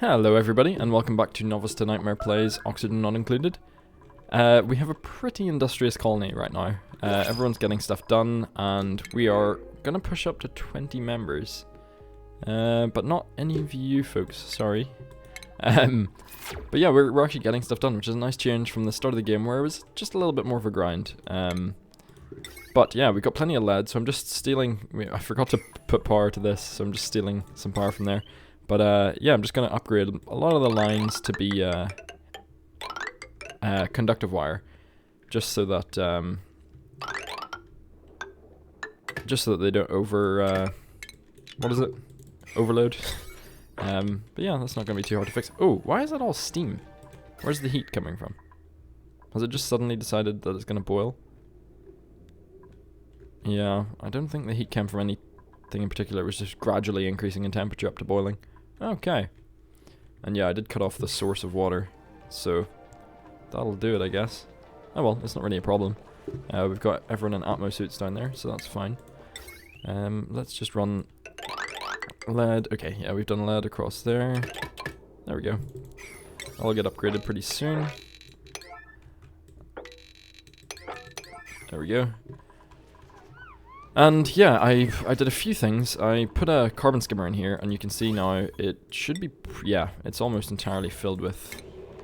Hello everybody, and welcome back to Novice to Nightmare Plays, Oxygen Not Included. We have a pretty industrious colony right now. Everyone's getting stuff done, and we are gonna push up to 20 members. But not any of you folks, sorry. But yeah, we're actually getting stuff done, which is a nice change from the start of the game where it was just a little bit more of a grind. But yeah, we've got plenty of lead, so I'm just stealing... I forgot to put power to this, so I'm just stealing some power from there. But yeah, I'm just going to upgrade a lot of the lines to be conductive wire, just so that they don't overload. But yeah, that's not going to be too hard to fix. Oh, why is that all steam? Where's the heat coming from? Has it just suddenly decided that it's going to boil? Yeah, I don't think the heat came from anything in particular. It was just gradually increasing in temperature up to boiling. Okay. And yeah, I did cut off the source of water, so that'll do it, I guess. Oh well, it's not really a problem. We've got everyone in Atmo suits down there, so that's fine. Let's just run lead. Okay, yeah, we've done lead across there. There we go. I'll get upgraded pretty soon. There we go. And yeah, I did a few things. I put a carbon skimmer in here, and you can see now it should be, yeah, it's almost entirely filled with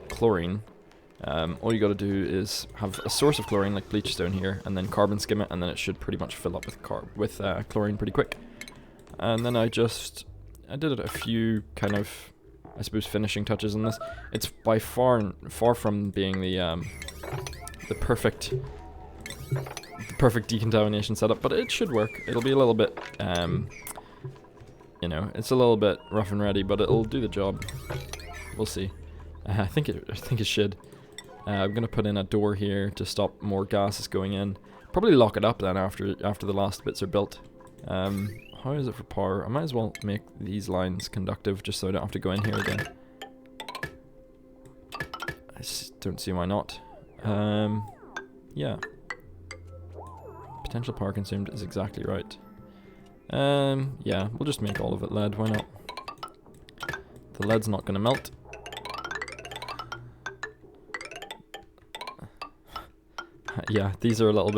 chlorine. All you gotta do is have a source of chlorine, like bleach stone here, and then carbon skim it, and then it should pretty much fill up with chlorine pretty quick. And then I did a few kind of, I suppose, finishing touches on this. It's by far from being the perfect decontamination setup, but it should work. It'll be a little bit, you know, it's a little bit rough and ready, but it'll do the job. We'll see. I think it should. I'm gonna put in a door here to stop more gases going in. Probably lock it up then after the last bits are built. How is it for power? I might as well make these lines conductive just so I don't have to go in here again. I just don't see why not. Yeah. Potential power consumed is exactly right. Yeah, we'll just make all of it lead, why not? The lead's not gonna melt. Yeah, these are a little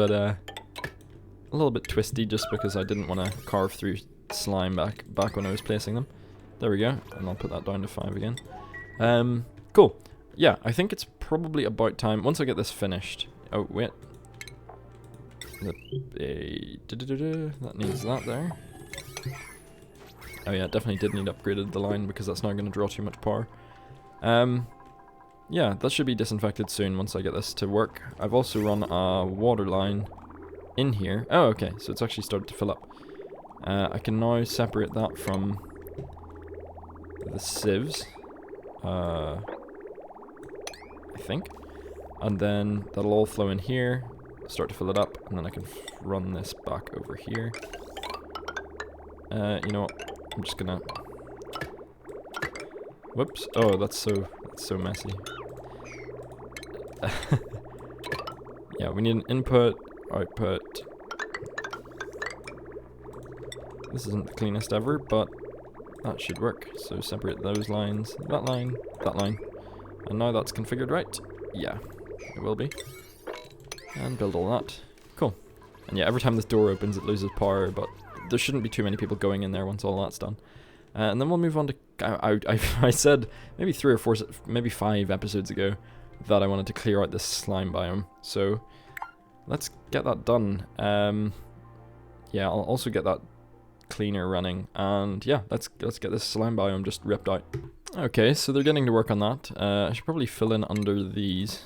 bit twisty just because I didn't want to carve through slime back when I was placing them. There we go, and I'll put that down to 5 again. Cool. Yeah, I think it's probably about time, once I get this finished. Oh, wait. That needs that there. Oh yeah, it definitely did need upgraded the line because that's not going to draw too much power. Yeah, that should be disinfected soon once I get this to work. I've also run a water line in here. Oh, okay, so it's actually started to fill up. I can now separate that from the sieves, I think. And then that'll all flow in here. Start to fill it up, and then I can run this back over here. You know what? I'm just gonna... Whoops. Oh, that's so messy. Yeah, we need an input, output. This isn't the cleanest ever, but that should work. So separate those lines, that line, and now that's configured right. Yeah, it will be. And build all that. Cool. And yeah, every time this door opens it loses power, but there shouldn't be too many people going in there once all that's done. And then we'll move on to... I said maybe 3 or 4, maybe 5 episodes ago that I wanted to clear out this slime biome. So let's get that done. Yeah, I'll also get that cleaner running. And yeah, let's get this slime biome just ripped out. Okay, so they're getting to work on that. I should probably fill in under these.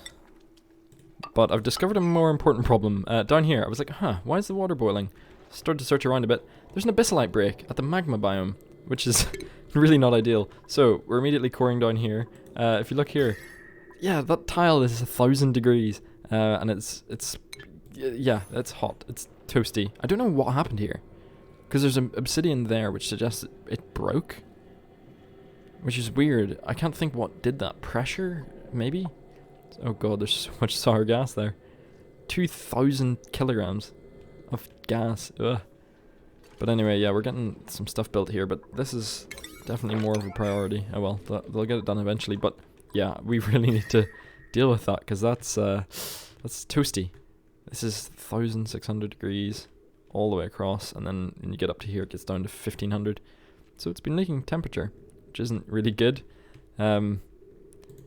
But I've discovered a more important problem. Down here, I was like, huh, why is the water boiling? Started to search around a bit. There's an abyssalite break at the magma biome, which is really not ideal. So, we're immediately coring down here. If you look here, yeah, that tile is 1,000 degrees. And it's hot. It's toasty. I don't know what happened here. Because there's an obsidian there, which suggests it broke. Which is weird. I can't think what did that. Pressure? Maybe? Oh god, there's so much sour gas there. 2,000 kilograms of gas. Ugh. But anyway, yeah, we're getting some stuff built here, but this is definitely more of a priority. Oh well, they'll get it done eventually, but yeah, we really need to deal with that, because that's toasty. This is 1,600 degrees all the way across, and then when you get up to here, it gets down to 1,500. So it's been leaking temperature, which isn't really good.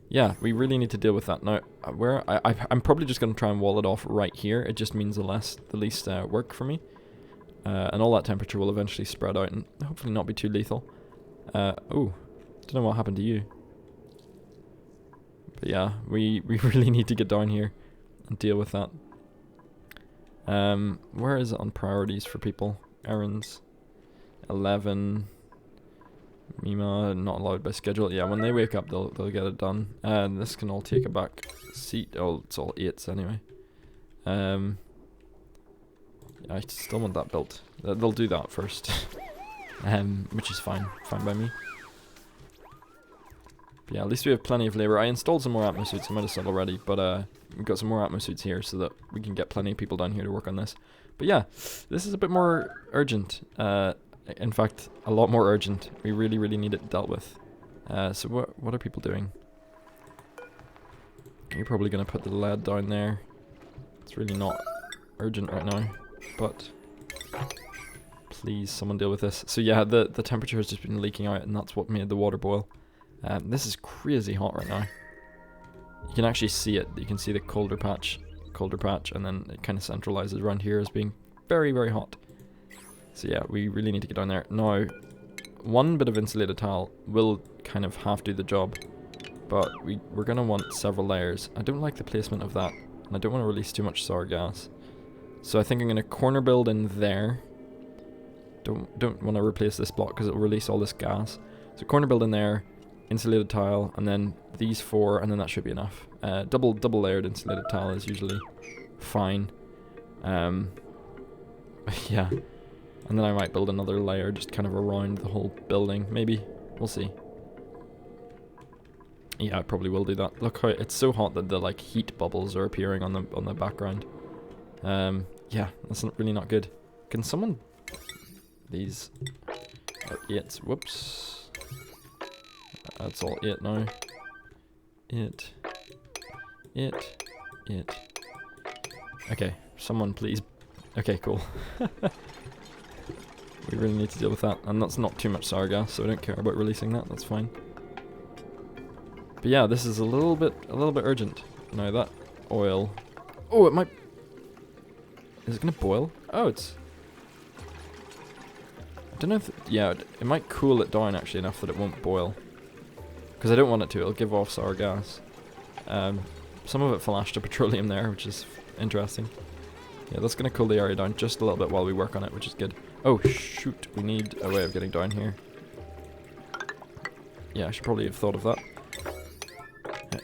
Yeah, we really need to deal with that. Now, I'm probably just going to try and wall it off right here. It just means the least work for me. And all that temperature will eventually spread out and hopefully not be too lethal. Oh, don't know what happened to you. But yeah, we really need to get down here and deal with that. Where is it on priorities for people? Errands. 11. Mima, not allowed by schedule. Yeah, when they wake up, they'll get it done. And this can all take a back seat. Oh, it's all 8s anyway. I still want that built. They'll do that first. Which is fine by me. But yeah, at least we have plenty of labor. I installed some more atmosuits. I might have said already, but we've got some more atmosuits here so that we can get plenty of people down here to work on this. But yeah, this is a bit more urgent. In fact, a lot more urgent. We really, really need it dealt with. So what are people doing? You're probably going to put the lead down there. It's really not urgent right now, but please, someone deal with this. So yeah, the temperature has just been leaking out, and that's what made the water boil. This is crazy hot right now. You can actually see it. You can see the colder patch, and then it kind of centralizes around here as being very, very hot. So yeah, we really need to get down there. Now, one bit of insulated tile will kind of half do the job, but we're going to want several layers. I don't like the placement of that, and I don't want to release too much sour gas. So I think I'm going to corner build in there. Don't want to replace this block because it will release all this gas. So corner build in there, insulated tile, and then these 4, and then that should be enough. Double layered insulated tile is usually fine. Yeah. And then I might build another layer just kind of around the whole building. Maybe. We'll see. Yeah, I probably will do that. Look how it's so hot that the like heat bubbles are appearing on the background. Yeah, that's really not good. Can someone... These are 8s. Whoops. That's all 8 now. 8. Okay, someone please. Okay, cool. We really need to deal with that, and that's not too much sour gas, so I don't care about releasing that. That's fine. But yeah, this is a little bit urgent. Now that oil. Oh, it might. Is it gonna boil? Oh, it's. I don't know if. Yeah, it might cool it down actually enough that it won't boil. Because I don't want it to. It'll give off sour gas. Some of it flashed to petroleum there, which is interesting. Yeah, that's gonna cool the area down just a little bit while we work on it, which is good. Oh shoot, we need a way of getting down here. Yeah, I should probably have thought of that.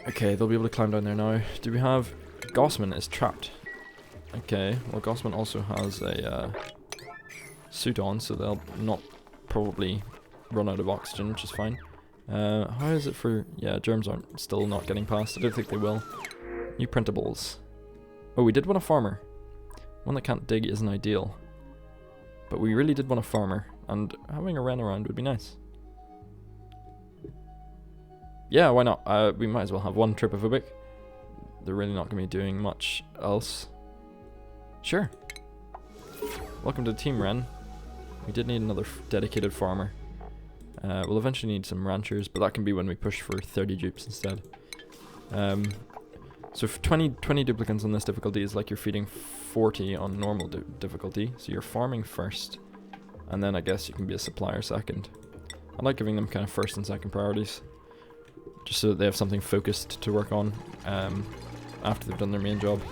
Okay, they'll be able to climb down there now. Do we have... Gossman is trapped. Okay, well Gossman also has a suit on, so they'll not probably run out of oxygen, which is fine. How is it for... Yeah, germs aren't still not getting past. I don't think they will. New printables. Oh, we did want a farmer. One that can't dig isn't ideal. But we really did want a farmer, and having a wren around would be nice. Yeah, why not? We might as well have one trip of a bick. They're really not going to be doing much else. Sure. Welcome to the team, Wren. We did need another dedicated farmer. We'll eventually need some ranchers, but that can be when we push for 30 dupes instead. So for 20 duplicants on this difficulty is like you're feeding 40 on normal difficulty. So you're farming first, and then I guess you can be a supplier second. I like giving them kind of first and second priorities, just so that they have something focused to work on after they've done their main job.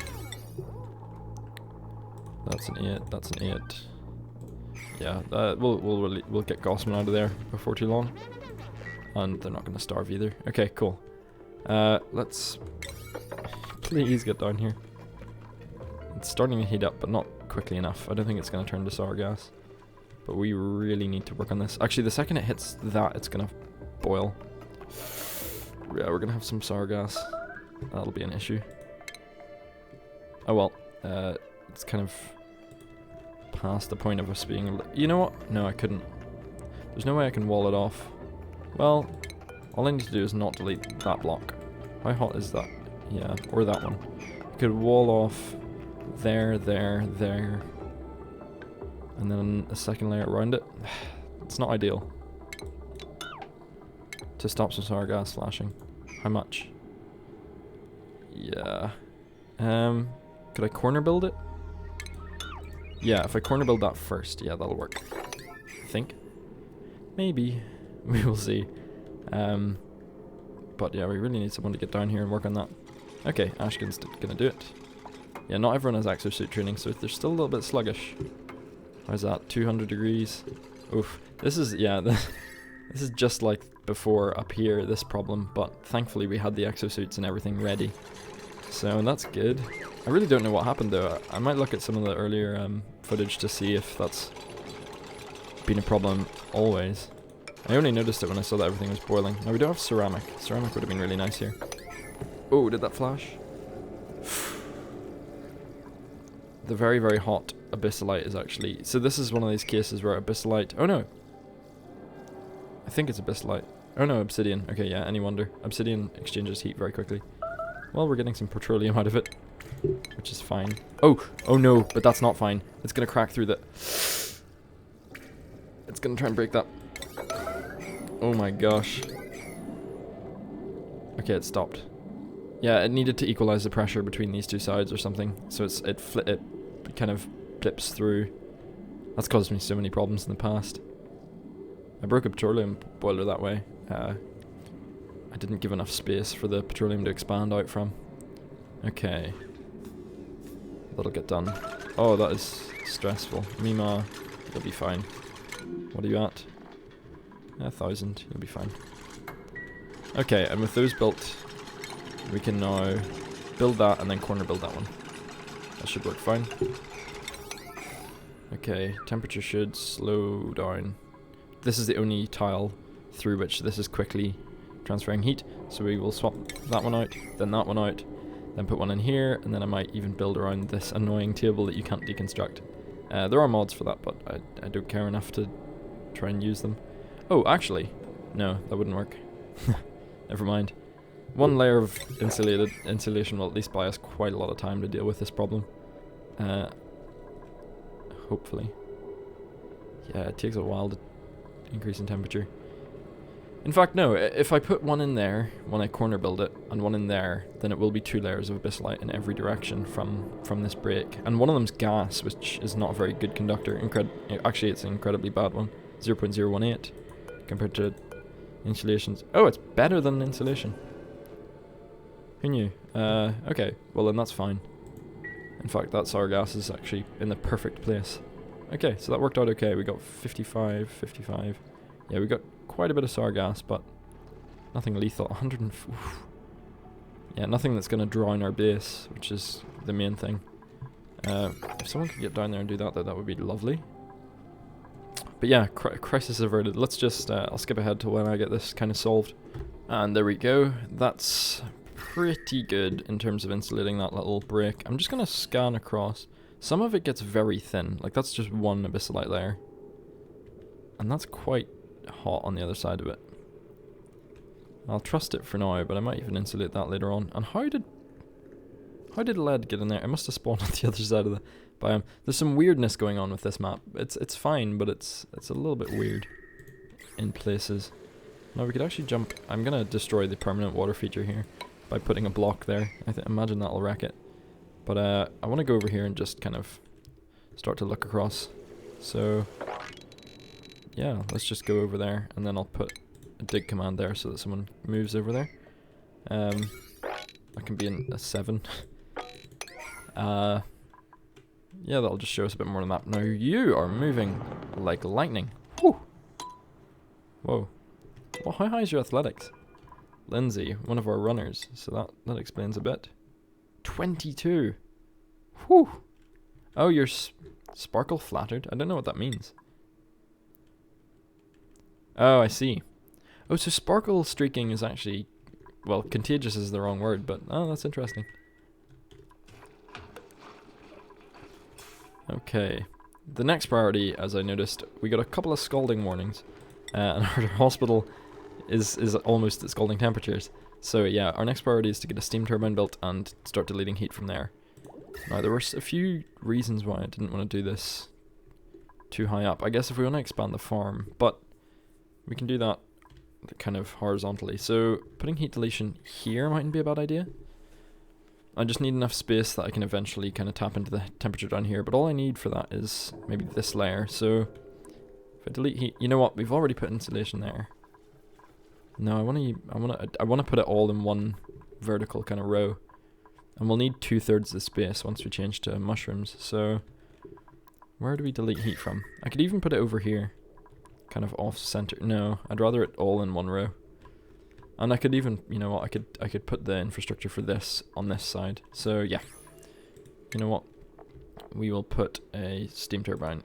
That's an 8. That's an 8. Yeah, we'll get Gossman out of there before too long, and they're not going to starve either. Okay, cool. Let's please get down here. It's starting to heat up, but not quickly enough. I don't think it's going to turn to sour gas, but we really need to work on this. Actually, the second it hits that, it's going to boil. Yeah, we're going to have some sour gas. That'll be an issue. Oh well, it's kind of past the point of us being able to... You know what? No, I couldn't. There's no way I can wall it off Well, all I need to do is not delete that block. How hot is that? Yeah, or that one. I could wall off there, there, there. And then a second layer around it. It's not ideal. To stop some sour gas flashing. How much? Yeah. Could I corner build it? Yeah, if I corner build that first, yeah, that'll work. I think. Maybe. We will see. But yeah, we really need someone to get down here and work on that. Okay, Ashkin's gonna do it. Yeah, not everyone has exosuit training, so they're still a little bit sluggish. How's that? 200 degrees. Oof. This is, yeah, this is just like before up here, this problem, but thankfully we had the exosuits and everything ready. So that's good. I really don't know what happened though. I might look at some of the earlier footage to see if that's been a problem always. I only noticed it when I saw that everything was boiling. Now we don't have ceramic. Ceramic would have been really nice here. Oh, did that flash? The very, very hot abyssalite is actually... So this is one of these cases where abyssalite... Oh no! I think it's abyssalite. Oh no, obsidian. Okay, yeah, any wonder. Obsidian exchanges heat very quickly. Well, we're getting some petroleum out of it, which is fine. Oh! Oh no, but that's not fine. It's gonna crack through the... It's gonna try and break that. Oh my gosh. Okay, it stopped. Yeah, it needed to equalize the pressure between these two sides or something. So it kind of flips through. That's caused me so many problems in the past. I broke a petroleum boiler that way. I didn't give enough space for the petroleum to expand out from. Okay. That'll get done. Oh, that is stressful. Mima, you'll be fine. What are you at? 1,000, you'll be fine. Okay, and with those built, we can now build that and then corner build that one. That should work fine. Okay, temperature should slow down. This is the only tile through which this is quickly transferring heat, so we will swap that one out, then that one out, then put one in here, and then I might even build around this annoying table that you can't deconstruct. There are mods for that, but I don't care enough to try and use them. Oh, actually, no, that wouldn't work. Never mind. One layer of insulation will at least buy us quite a lot of time to deal with this problem. Hopefully. Yeah, it takes a while to increase in temperature. In fact, no, if I put one in there when I corner build it, and one in there, then it will be 2 layers of abyssalite in every direction from this break. And one of them's gas, which is not a very good conductor. Actually, it's an incredibly bad one. 0.018 compared to insulations. Oh, it's better than insulation. Who knew? Okay, well then that's fine. In fact, that sour gas is actually in the perfect place. Okay, so that worked out okay. We got 55, 55. Yeah, we got quite a bit of sour gas, but nothing lethal. 100 and... Oof. Yeah, nothing that's going to drown our base, which is the main thing. If someone could get down there and do that, that would be lovely. But yeah, crisis averted. Let's just... I'll skip ahead to when I get this kind of solved. And there we go. That's pretty good in terms of insulating that little break. I'm just going to scan across. Some of it gets very thin. Like, that's just one abyssalite layer. And that's quite hot on the other side of it. I'll trust it for now, but I might even insulate that later on. And how did lead get in there? It must have spawned on the other side of the biome. There's some weirdness going on with this map. It's fine, but it's a little bit weird in places. Now we could actually jump. I'm gonna destroy the permanent water feature here by putting a block there. Imagine that'll wreck it. But I want to go over here and just kind of start to look across. So yeah, let's just go over there, and then I'll put a dig command there so that someone moves over there. That can be a 7. Yeah, that'll just show us a bit more on the map. Now you are moving like lightning. Whew. Whoa. Well, how high is your athletics? Lindsay, one of our runners, so that explains a bit. 22. Whew. Oh, you're sparkle flattered? I don't know what that means. Oh, I see. Oh, so sparkle streaking is actually... Well, contagious is the wrong word, but... Oh, that's interesting. Okay. The next priority, as I noticed, we got a couple of scalding warnings. And our hospital is almost at scalding temperatures. So yeah, our next priority is to get a steam turbine built and start deleting heat from there. Now there were a few reasons why I didn't want to do this too high up. I guess if we want to expand the farm, but we can do that kind of horizontally. So putting heat deletion here mightn't be a bad idea. I just need enough space that I can eventually kind of tap into the temperature down here, but all I need for that is maybe this layer. So if I delete heat, you know what? We've already put insulation there. No, I want to put it all in one vertical kind of row, and we'll need 2/3 of the space once we change to mushrooms. So where do we delete heat from? I could even put it over here, kind of off center. No, I'd rather it all in one row. And I could even, you know what, I could put the infrastructure for this on this side. So yeah, you know what, we will put a steam turbine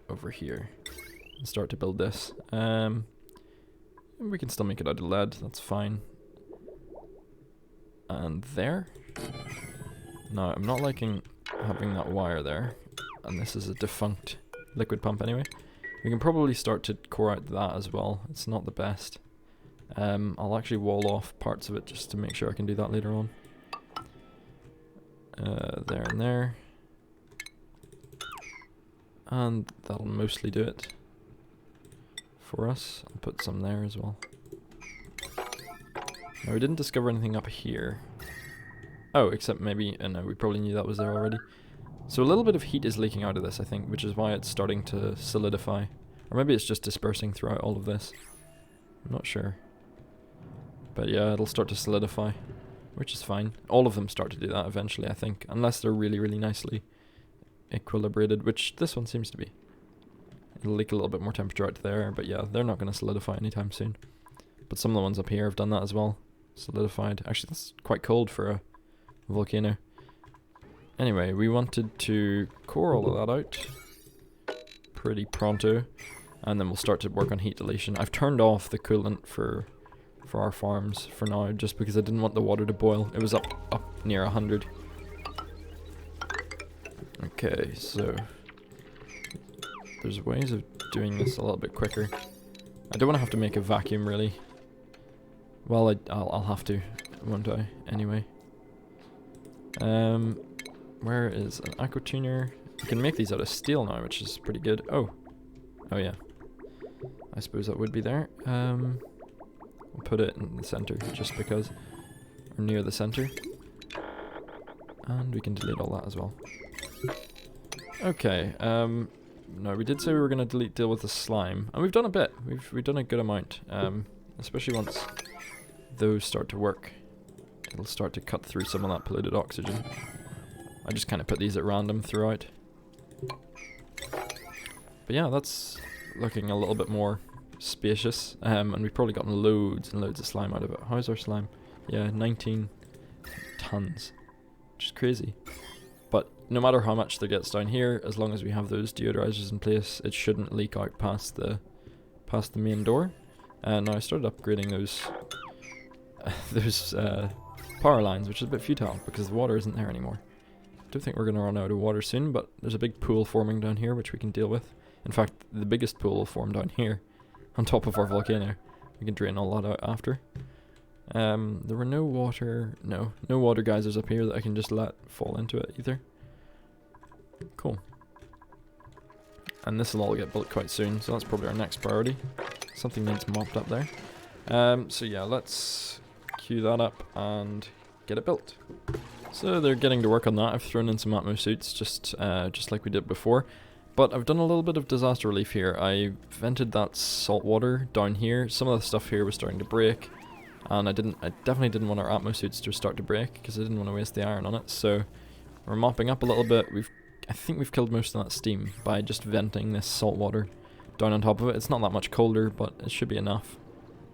over here and start to build this. We can still make it out of lead, that's fine. And there. No, I'm not liking having that wire there. And this is a defunct liquid pump anyway. We can probably start to core out that as well. It's not the best. I'll actually wall off parts of it just to make sure I can do that later on. There and there. And that'll mostly do it for us. I'll put some there as well. Now we didn't discover anything up here. Oh, except maybe, no, we probably knew that was there already. So a little bit of heat is leaking out of this, I think, which is why it's starting to solidify. Or maybe it's just dispersing throughout all of this. I'm not sure. But yeah, it'll start to solidify, which is fine. All of them start to do that eventually, I think, unless they're really, really nicely equilibrated, which this one seems to be. It'll leak a little bit more temperature out to there, but yeah, they're not going to solidify anytime soon. But some of the ones up here have done that as well. Solidified. Actually, that's quite cold for a volcano. Anyway, we wanted to core all of that out pretty pronto, and then we'll start to work on heat deletion. I've turned off the coolant for our farms for now, just because I didn't want the water to boil. It was up near 100. Okay, so there's ways of doing this a little bit quicker. I don't want to have to make a vacuum, really. Well, I'll have to, won't I? Anyway. Where is an aqua tuner? You can make these out of steel now, which is pretty good. Oh yeah. I suppose that would be there. We'll put it in the center, just because, or near the center. And we can delete all that as well. Okay, no, we did say we were going to deal with the slime, and we've done a bit. We've done a good amount, especially once those start to work. It'll start to cut through some of that polluted oxygen. I just kind of put these at random throughout. But yeah, that's looking a little bit more spacious, and we've probably gotten loads and loads of slime out of it. How's our slime? Yeah, 19 tons, which is crazy. But no matter how much there gets down here, as long as we have those deodorizers in place, it shouldn't leak out past the main door. And now I started upgrading those power lines, which is a bit futile because the water isn't there anymore. I don't think we're going to run out of water soon, but there's a big pool forming down here which we can deal with. In fact, the biggest pool will form down here on top of our volcano. We can drain all that out after. There were no water geysers up here that I can just let fall into it either. Cool. And this will all get built quite soon, so that's probably our next priority. Something needs mopped up there. So yeah, let's queue that up and get it built. So they're getting to work on that. I've thrown in some Atmo suits, just like we did before. But I've done a little bit of disaster relief here. I vented that salt water down here. Some of the stuff here was starting to break, and I definitely didn't want our Atmo suits to start to break because I didn't want to waste the iron on it. So we're mopping up a little bit. I think we've killed most of that steam by just venting this salt water down on top of it. It's not that much colder, but it should be enough.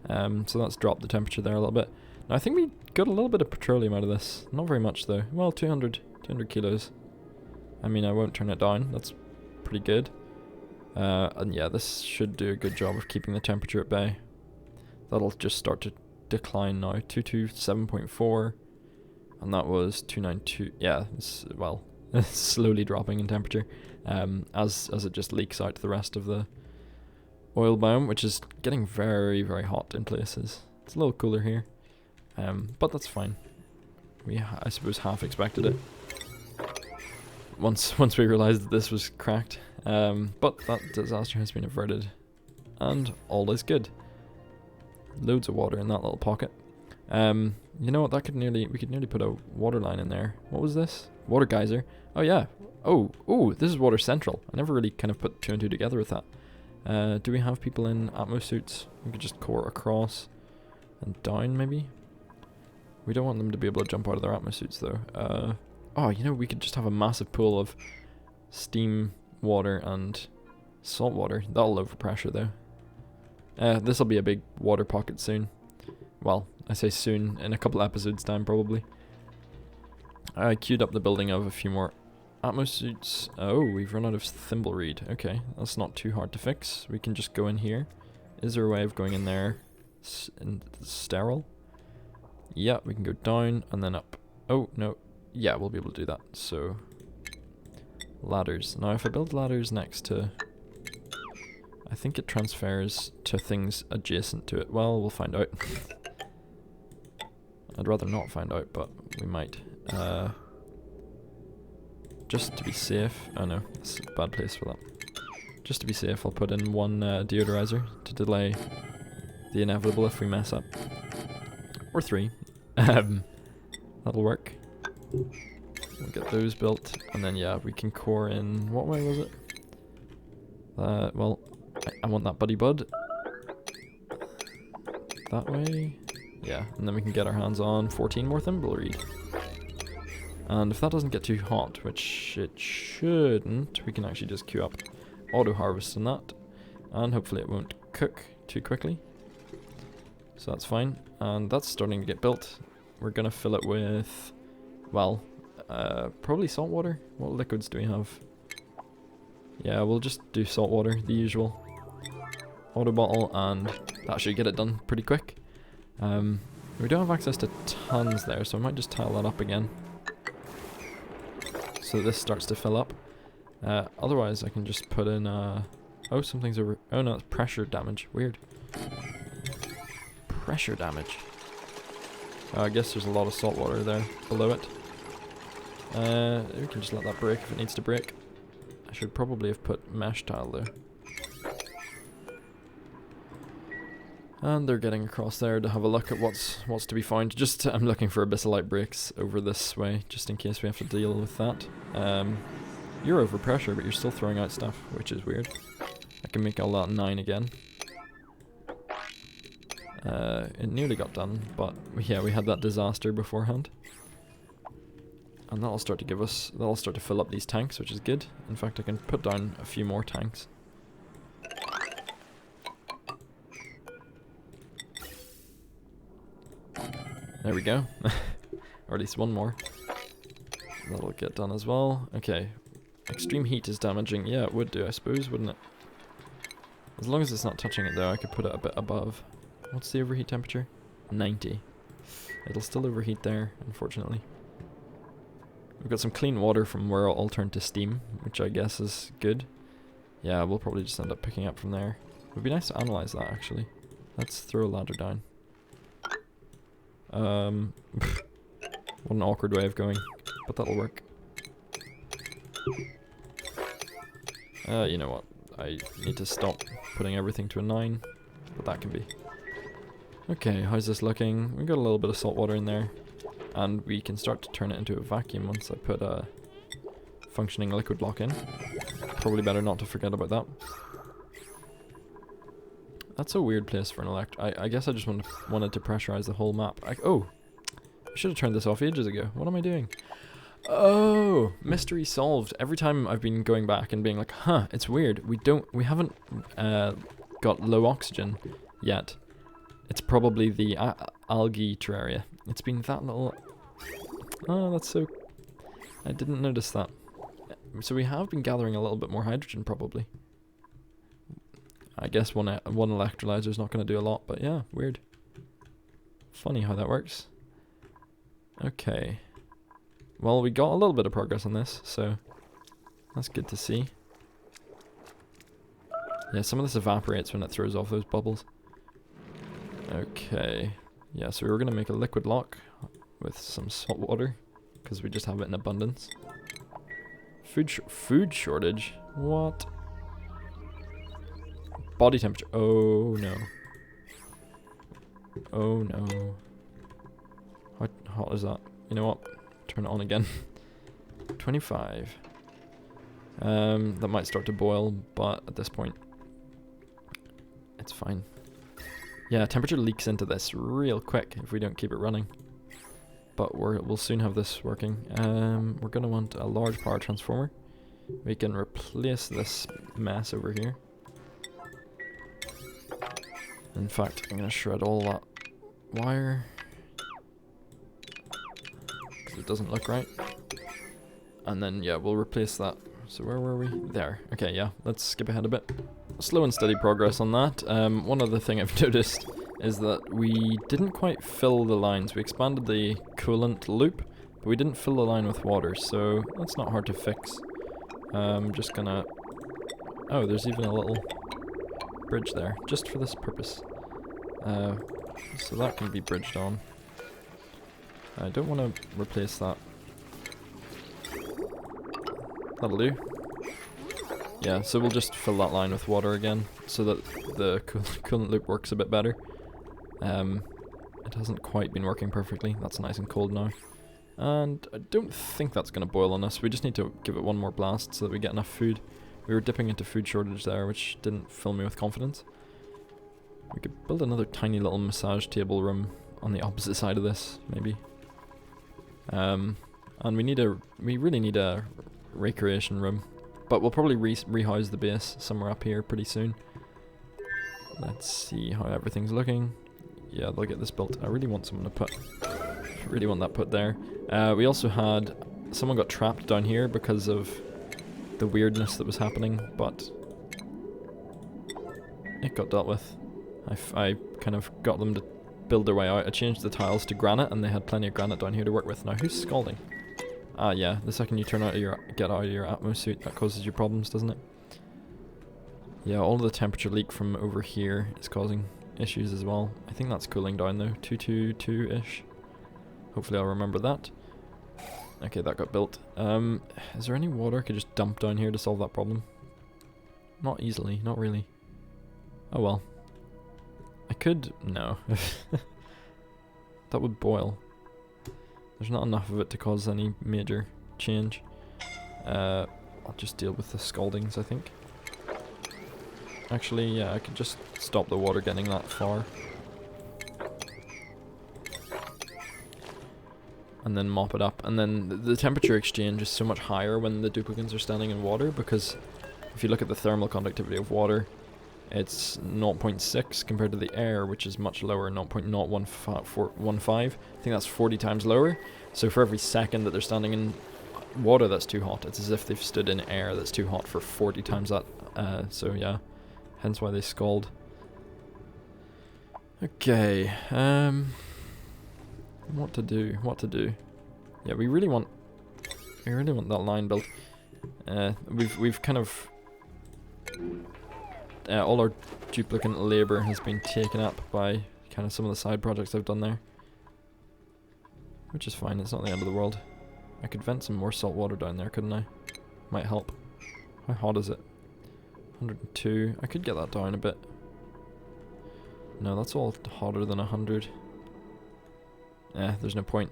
So that's dropped the temperature there a little bit. Now I think we got a little bit of petroleum out of this. Not very much though. Well, 200 kilos. I mean, I won't turn it down. That's pretty good. And yeah, this should do a good job of keeping the temperature at bay. That'll just start to decline now. 227.4, and that was 292. Yeah, it's slowly dropping in temperature as it just leaks out to the rest of the oil biome, which is getting very, very hot in places. It's a little cooler here, but that's fine. I suppose half expected it. Once we realised that this was cracked, but that disaster has been averted, and all is good. Loads of water in that little pocket. You know what? We could nearly put a water line in there. What was this? Water geyser. Oh yeah. Oh, this is water central. I never really kind of put 2 and 2 together with that. Do we have people in Atmo suits? We could just core across and down maybe. We don't want them to be able to jump out of their Atmo suits though. Oh, you know, we could just have a massive pool of steam water and salt water. That'll overpressure though. This'll be a big water pocket soon. Well, I say soon, in a couple episodes time probably. I queued up the building of a few more Atmo suits. Oh, we've run out of thimble reed. Okay, that's not too hard to fix. We can just go in here. Is there a way of going in there sterile? Yeah, we can go down and then up. Oh, no. Yeah, we'll be able to do that. So, ladders. Now, if I build ladders next to... I think it transfers to things adjacent to it. Well, we'll find out. I'd rather not find out, but we might. Just to be safe. Oh no, it's a bad place for that. Just to be safe, I'll put in 1 deodorizer to delay the inevitable if we mess up. Or 3. That'll work. We'll get those built, and then yeah, we can core in... What way was it? Well, I want that buddy bud. That way? Yeah, and then we can get our hands on 14 more thimble reed. And if that doesn't get too hot, which it shouldn't, we can actually just queue up auto harvest on that. And hopefully it won't cook too quickly. So that's fine. And that's starting to get built. We're gonna fill it with, well, probably salt water. What liquids do we have? Yeah, we'll just do salt water, the usual. Auto bottle, and that should get it done pretty quick. We don't have access to tons there, so I might just tile that up again. So this starts to fill up. Otherwise, I can just put in, oh, something's over... Oh no, it's pressure damage. Weird. Pressure damage. I guess there's a lot of salt water there below it. We can just let that break if it needs to break. I should probably have put mesh tile though. And they're getting across there to have a look at what's to be found. Just I'm looking for abyssalite breaks over this way, just in case we have to deal with that. You're over pressure, but you're still throwing out stuff, which is weird. I can make all that 9 again. It nearly got done, but yeah, we had that disaster beforehand. And that'll start to fill up these tanks, which is good. In fact, I can put down a few more tanks. There we go. Or at least one more. That'll get done as well. Okay. Extreme heat is damaging. Yeah, it would do, I suppose, wouldn't it? As long as it's not touching it though, I could put it a bit above. What's the overheat temperature? 90. It'll still overheat there, unfortunately. We've got some clean water from where I'll turn to steam, which I guess is good. Yeah, we'll probably just end up picking up from there. It would be nice to analyze that, actually. Let's throw a ladder down. What an awkward way of going, but that'll work. You know what? I need to stop putting everything to a 9, but that can be. Okay, how's this looking? We've got a little bit of salt water in there, and we can start to turn it into a vacuum once I put a functioning liquid block in. Probably better not to forget about that. That's a weird place for an I guess I just wanted to pressurize the whole map. Oh! I should have turned this off ages ago. What am I doing? Oh! Mystery solved. Every time I've been going back and being like, huh, it's weird. We haven't got low oxygen yet. It's probably the algae terraria. It's been that little... Oh, that's so... I didn't notice that. So we have been gathering a little bit more hydrogen, probably. I guess one electrolyzer is not going to do a lot, but yeah, weird. Funny how that works. Okay. Well, we got a little bit of progress on this, so that's good to see. Yeah, some of this evaporates when it throws off those bubbles. Okay. Yeah, so we were going to make a liquid lock with some salt water, because we just have it in abundance. Food shortage? What? Body temperature. Oh no. Oh no. How hot is that? You know what? Turn it on again. 25. That might start to boil, but at this point, it's fine. Yeah, temperature leaks into this real quick if we don't keep it running. But we'll soon have this working. We're gonna want a large power transformer. We can replace this mess over here. In fact, I'm gonna shred all that wire, because it doesn't look right. And then, yeah, we'll replace that. So where were we? There. Okay, yeah, let's skip ahead a bit. Slow and steady progress on that. One other thing I've noticed is that we didn't quite fill the lines. We expanded the coolant loop, but we didn't fill the line with water, so that's not hard to fix. I'm just gonna... Oh, there's even a little bridge there, just for this purpose. So that can be bridged on. I don't want to replace that. That'll do. Yeah, so we'll just fill that line with water again, so that the coolant loop works a bit better. It hasn't quite been working perfectly. That's nice and cold now. And I don't think that's going to boil on us. We just need to give it one more blast so that we get enough food. We were dipping into food shortage there, which didn't fill me with confidence. We could build another tiny little massage table room on the opposite side of this, maybe. And we really need a recreation room. But we'll probably rehouse the base somewhere up here pretty soon. Let's see how everything's looking. Yeah, they'll get this built. I really want someone to put... really want that put there. We also had... someone got trapped down here because of the weirdness that was happening, but... it got dealt with. I kind of got them to build their way out. I changed the tiles to granite, and they had plenty of granite down here to work with. Now, who's scalding? Ah, yeah, the second you get out of your Atmo suit, that causes you problems, doesn't it? Yeah, all of the temperature leak from over here is causing issues as well. I think that's cooling down though, 222-ish. Hopefully I'll remember that. Okay, that got built. Is there any water I could just dump down here to solve that problem? Not easily, not really. Oh well. I could... no. That would boil. There's not enough of it to cause any major change. I'll just deal with the scaldings, I think. Actually, yeah, I could just stop the water getting that far. And then mop it up. And then the temperature exchange is so much higher when the duplicates are standing in water, because if you look at the thermal conductivity of water, it's 0.6 compared to the air, which is much lower, 0.0115. I think that's 40 times lower. So for every second that they're standing in water that's too hot, it's as if they've stood in air that's too hot for 40 times that. So yeah, hence why they scald. Okay, what to do? Yeah, we really want that line built. We've kind of... all our duplicate labour has been taken up by kind of some of the side projects I've done there. Which is fine, it's not the end of the world. I could vent some more salt water down there, couldn't I? Might help. How hot is it? 102. I could get that down a bit. No, that's all hotter than 100. There's no point.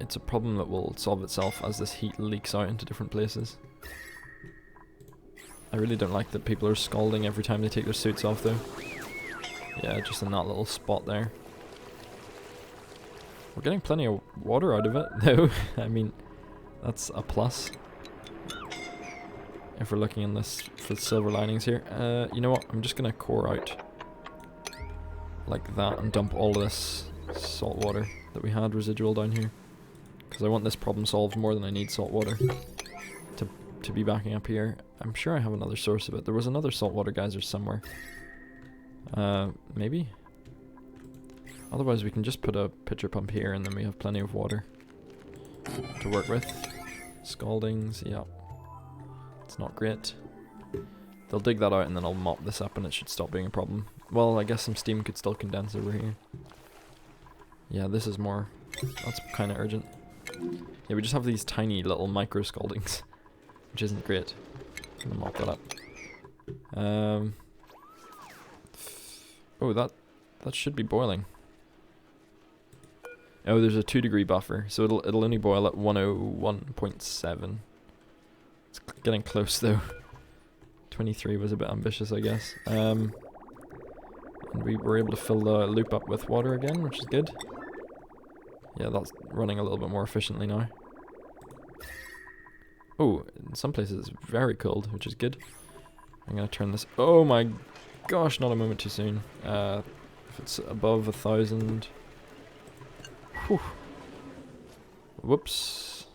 It's a problem that will solve itself as this heat leaks out into different places. I really don't like that people are scalding every time they take their suits off though. Yeah, just in that little spot there. We're getting plenty of water out of it though. I mean, that's a plus. If we're looking in this for the silver linings here. You know what, I'm just gonna core out like that and dump all of this salt water that we had residual down here. Because I want this problem solved more than I need salt water to be backing up here. I'm sure I have another source of it. There was another saltwater geyser somewhere. Maybe? Otherwise we can just put a pitcher pump here and then we have plenty of water to work with. Scaldings, yeah. It's not great. They'll dig that out and then I'll mop this up and it should stop being a problem. Well, I guess some steam could still condense over here. Yeah, this is more... That's kind of urgent. Yeah, we just have these tiny little micro scaldings, which isn't great. I'm gonna mop that up. Oh, that should be boiling. Oh, there's a 2-degree buffer, so it'll only boil at 101.7. It's getting close though. 23 was a bit ambitious, I guess. And we were able to fill the loop up with water again, which is good. Yeah, that's running a little bit more efficiently now. Oh, in some places it's very cold, which is good. I'm gonna turn this... Oh my gosh, not a moment too soon. If it's above 1,000... Whew. Whoops.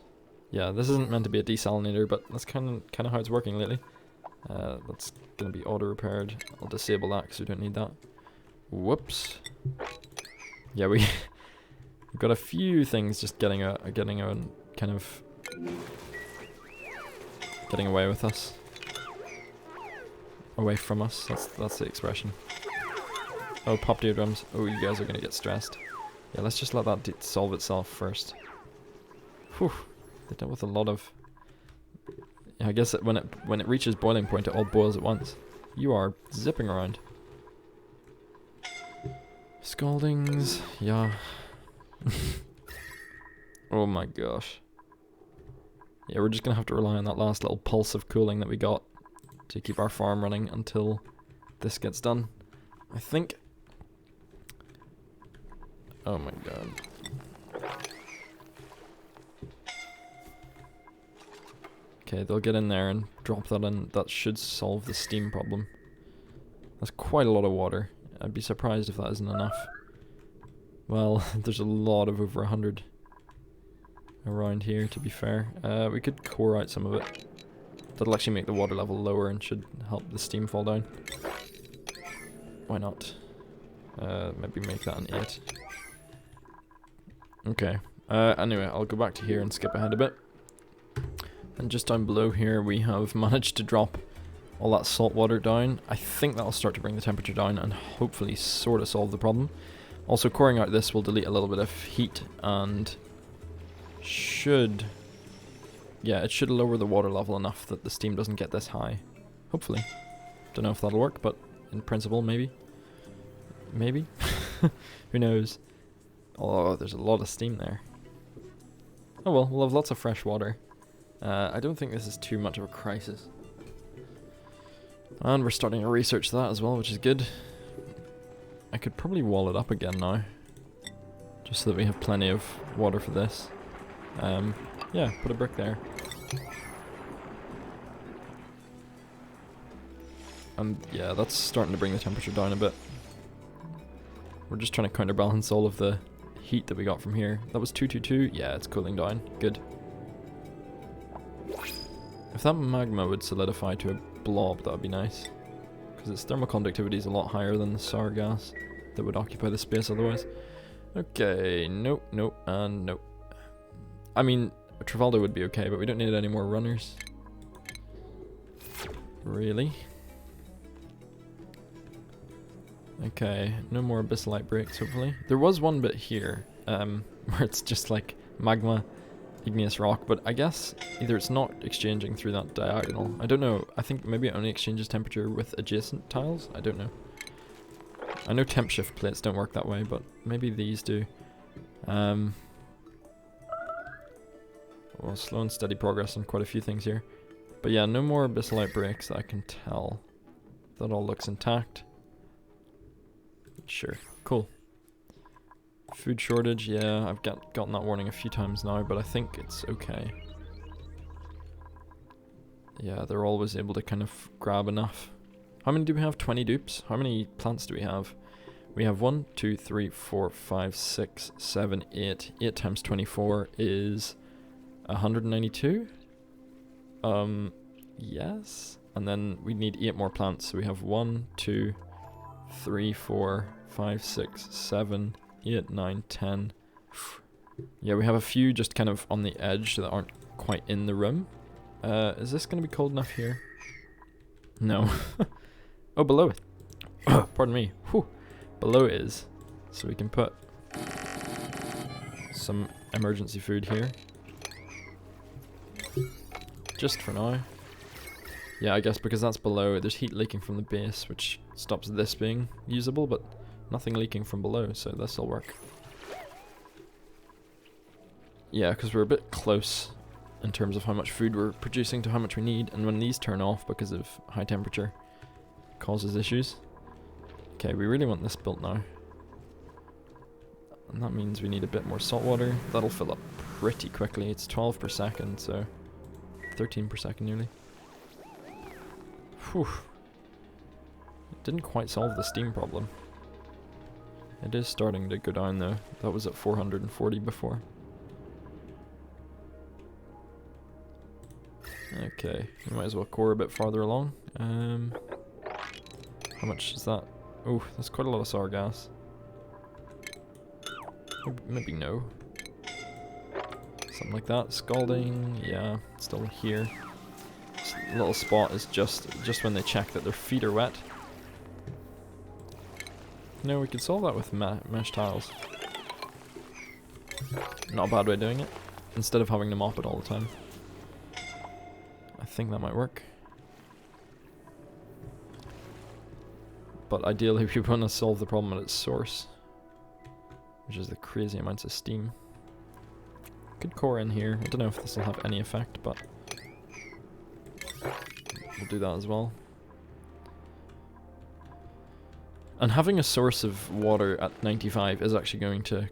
Yeah, this isn't meant to be a desalinator, but that's kind of how it's working lately. That's gonna be auto repaired. I'll disable that because we don't need that. Whoops. Yeah, we've got a few things just getting kind of getting away with us. Away from us. That's the expression. Oh, pop eardrums. Oh, you guys are gonna get stressed. Yeah, let's just let that solve itself first. Whew. They dealt with a lot of... Yeah, I guess when it reaches boiling point, it all boils at once. You are zipping around. Scaldings, yeah. Oh my gosh. Yeah, we're just gonna have to rely on that last little pulse of cooling that we got to keep our farm running until this gets done. I think... Oh my god. Okay, they'll get in there and drop that in. That should solve the steam problem. That's quite a lot of water. I'd be surprised if that isn't enough. Well, there's a lot of over 100 around here, to be fair. We could core out some of it. That'll actually make the water level lower and should help the steam fall down. Why not? Maybe make that an 8. Okay. Anyway, I'll go back to here and skip ahead a bit. And just down below here we have managed to drop all that salt water down. I think that'll start to bring the temperature down and hopefully sort of solve the problem. Also, coring out this will delete a little bit of heat and should... Yeah, it should lower the water level enough that the steam doesn't get this high. Hopefully. Don't know if that'll work, but in principle, maybe. Maybe? Who knows? Oh, there's a lot of steam there. Oh well, we'll have lots of fresh water. I don't think this is too much of a crisis. And we're starting to research that as well, which is good. I could probably wall it up again now. Just so that we have plenty of water for this. Yeah, put a brick there. And yeah, that's starting to bring the temperature down a bit. We're just trying to counterbalance all of the heat that we got from here. That was 222. Yeah, it's cooling down. Good. If that magma would solidify to a blob, that would be nice. Because its thermal conductivity is a lot higher than the sour gas that would occupy the space otherwise. Okay, nope, nope, and nope. I mean, Travaldo would be okay, but we don't need any more runners. Really? Okay, no more abyssalite breaks, hopefully. There was one bit here, where it's just like magma, igneous rock, but I guess either it's not exchanging through that diagonal. I don't know. I think maybe it only exchanges temperature with adjacent tiles? I don't know. I know temp shift plates don't work that way, but maybe these do. Well, slow and steady progress on quite a few things here. But yeah, no more abyssalite breaks that I can tell. That all looks intact. Sure, cool. Food shortage, yeah, I've gotten that warning a few times now, but I think it's okay. Yeah, they're always able to kind of grab enough. How many do we have? 20 dupes? How many plants do we have? We have 1, 2, 3, 4, 5, 6, 7, 8. 8 times 24 is 192? Yes. And then we need 8 more plants, so we have 1, 2, 3, 4, 5, 6, 7, 8, 9, 10. Yeah, we have a few just kind of on the edge that aren't quite in the room. Is this going to be cold enough here? No. Oh, below it. Pardon me. Whew. Below it is. So we can put some emergency food here. Just for now. Yeah, I guess because that's below, there's heat leaking from the base, which stops this being usable, but nothing leaking from below, so this'll work. Yeah, because we're a bit close in terms of how much food we're producing to how much we need, and when these turn off because of high temperature, it causes issues. Okay, we really want this built now. And that means we need a bit more salt water. That'll fill up pretty quickly. It's 12 per second, so 13 per second nearly. Whew. It didn't quite solve the steam problem. It is starting to go down though. That was at 440 before. Okay, we might as well core a bit farther along. How much is that? Oh, that's quite a lot of sour gas. Maybe no. Something like that. Scalding, yeah, still here. This little spot is just when they check that their feet are wet. No, we could solve that with mesh tiles. Not a bad way of doing it. Instead of having to mop it all the time. I think that might work. But ideally we want to solve the problem at its source, which is the crazy amounts of steam. Could core in here. I don't know if this will have any effect, but we'll do that as well. And having a source of water at 95 is actually going to...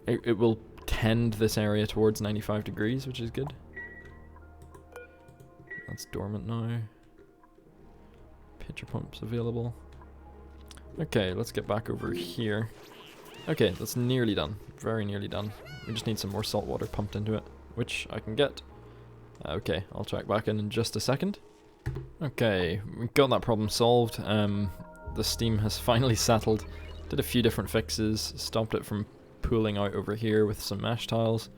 It will tend this area towards 95 degrees, which is good. That's dormant now. Pitcher pumps available. Okay, let's get back over here. Okay, that's nearly done. Very nearly done. We just need some more salt water pumped into it, which I can get. Okay, I'll check back in just a second. Okay, we got that problem solved. The steam has finally settled. Did a few different fixes. Stopped it from pooling out over here with some mesh tiles.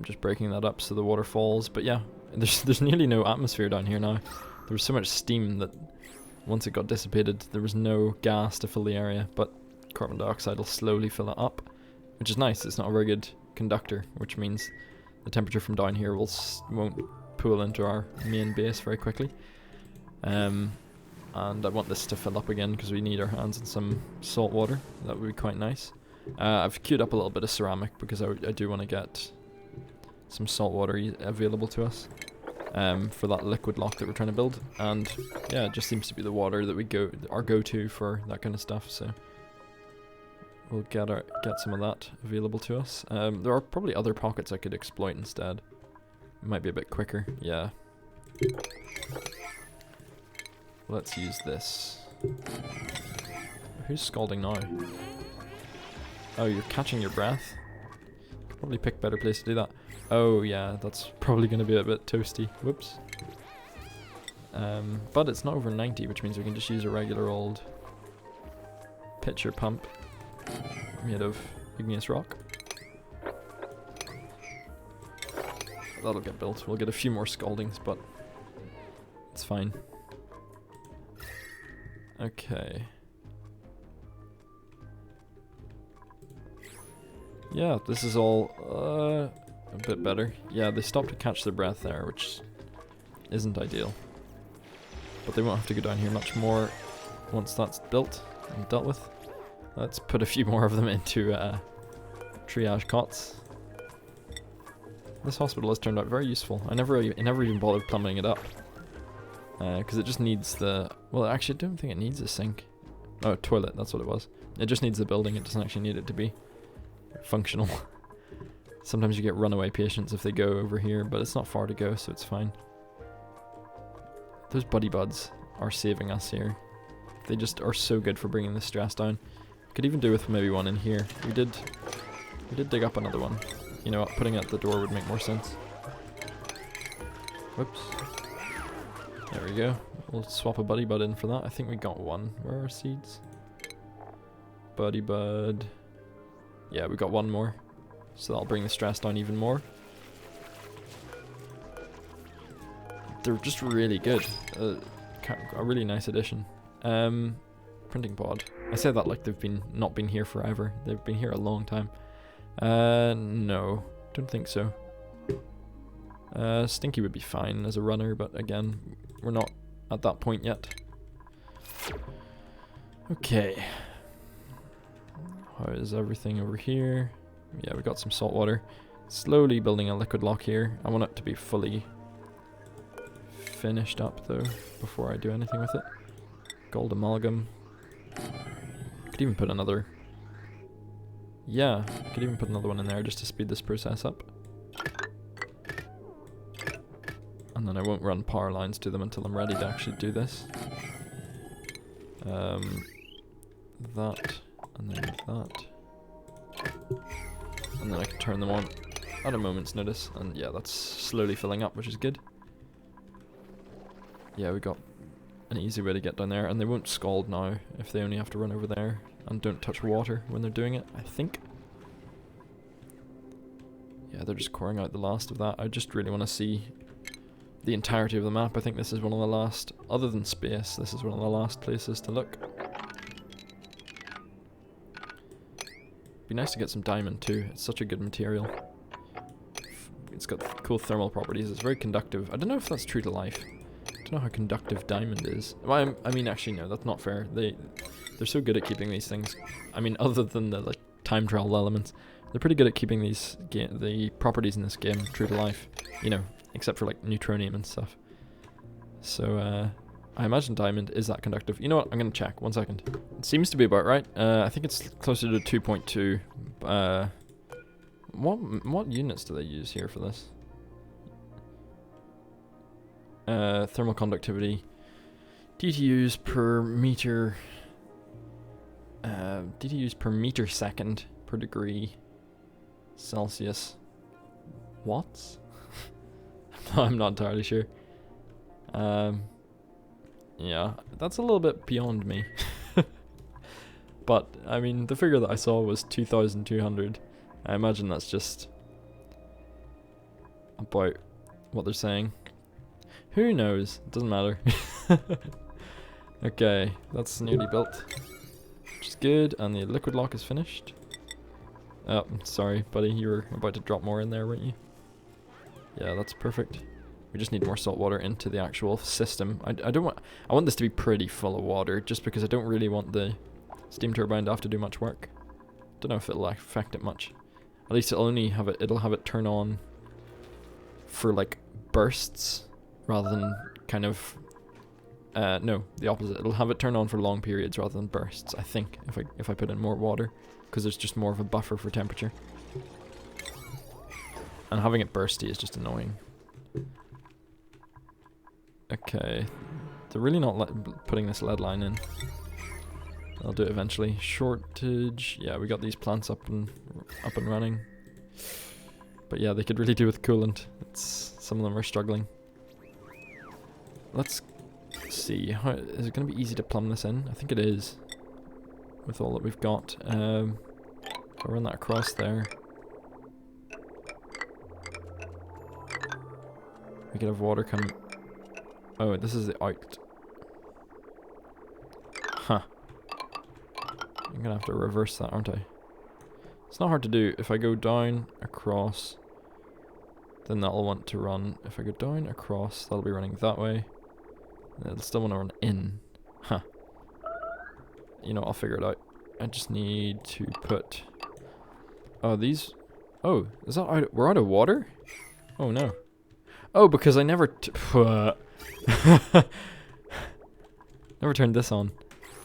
Just breaking that up so the water falls. But yeah, there's nearly no atmosphere down here now. There was so much steam that once it got dissipated, there was no gas to fill the area, but carbon dioxide will slowly fill it up, which is nice. It's not a very good conductor, which means the temperature from down here won't pool into our main base very quickly. And I want this to fill up again because we need our hands in some salt water. That would be quite nice. I've queued up a little bit of ceramic because I do want to get some salt water available to us. For that liquid lock that we're trying to build, and yeah, it just seems to be the water that our go-to for that kind of stuff. So we'll get some of that available to us. There are probably other pockets I could exploit instead. It might be a bit quicker. Yeah. Let's use this. Who's scalding now? Oh, you're catching your breath. Could probably pick a better place to do that. Oh yeah, that's probably going to be a bit toasty. Whoops. But it's not over 90, which means we can just use a regular old pitcher pump made of igneous rock. That'll get built. We'll get a few more scaldings, but it's fine. Okay. Yeah, this is all a bit better. Yeah, they stopped to catch their breath there, which isn't ideal. But they won't have to go down here much more once that's built and dealt with. Let's put a few more of them into triage cots. This hospital has turned out very useful. I never even bothered plumbing it up. Because it just needs the... Well, actually, I don't think it needs a sink. Oh, toilet, that's what it was. It just needs the building, it doesn't actually need it to be functional. Sometimes you get runaway patients if they go over here, but it's not far to go, so it's fine. Those buddy buds are saving us here. They just are so good for bringing the stress down. Could even do with maybe one in here. We did dig up another one. You know what, putting it at the door would make more sense. Whoops. There we go. We'll swap a buddy bud in for that. I think we got one. Where are our seeds? Buddy bud. Yeah, we got one more. So that'll bring the stress down even more. they're just really good. A really nice addition. Printing pod. I say that like they've not been here forever. They've been here a long time. No, don't think so. Stinky would be fine as a runner, but again, we're not at that point yet. Okay. How is everything over here? Yeah, we got some salt water. Slowly building a liquid lock here. I want it to be fully finished up though before I do anything with it. Gold amalgam. Could even put another. Yeah, could even put another one in there just to speed this process up. And then I won't run power lines to them until I'm ready to actually do this. That, and then that. And then I can turn them on at a moment's notice. And yeah, that's slowly filling up, which is good. Yeah, we got an easy way to get down there. And they won't scald now if they only have to run over there. And don't touch water when they're doing it, I think. Yeah, they're just coring out the last of that. I just really want to see the entirety of the map. I think this is one of the last, other than space, this is one of the last places to look. Be nice to get some diamond too. It's such a good material. It's got cool thermal properties. It's very conductive. I don't know if that's true to life. I don't know how conductive diamond is. Well, I mean, actually, no, that's not fair. They're so good at keeping these things. I mean, other than the like time travel elements, they're pretty good at keeping these the properties in this game true to life. You know, except for like neutronium and stuff. So I imagine diamond is that conductive. You know what? I'm gonna check. 1 second. It seems to be about right. I think it's closer to 2.2. What units do they use here for this? Thermal conductivity. DTUs per meter. DTUs per meter second per degree Celsius. Watts? I'm not entirely sure. Yeah, that's a little bit beyond me. But, I mean, the figure that I saw was 2,200. I imagine that's just about what they're saying. Who knows? It doesn't matter. Okay, that's nearly built. Which is good, and the liquid lock is finished. Oh, sorry, buddy, you were about to drop more in there, weren't you? Yeah, that's perfect. We just need more salt water into the actual system. I want this to be pretty full of water, just because I don't really want the steam turbine to have to do much work. Don't know if it'll affect it much. At least it'll have it turn on for like bursts rather than kind of no, the opposite. It'll have it turn on for long periods rather than bursts, I think, if I put in more water, because there's just more of a buffer for temperature. And having it bursty is just annoying. Okay, they're really not putting this lead line in. I'll do it eventually. Shortage. Yeah, we got these plants up and running. But yeah, they could really do with coolant. Some of them are struggling. Let's see. Is it going to be easy to plumb this in? I think it is. With all that we've got. I'll run that across there. We could have water come. Oh, this is the out. Huh. I'm gonna have to reverse that, aren't I? It's not hard to do. If I go down, across, then that'll want to run. If I go down, across, that'll be running that way. And it'll still want to run in. Huh. You know, I'll figure it out. I just need to put... Oh, these... Oh, is that out? We're out of water? Oh, no. Oh, because I never... Never turned this on.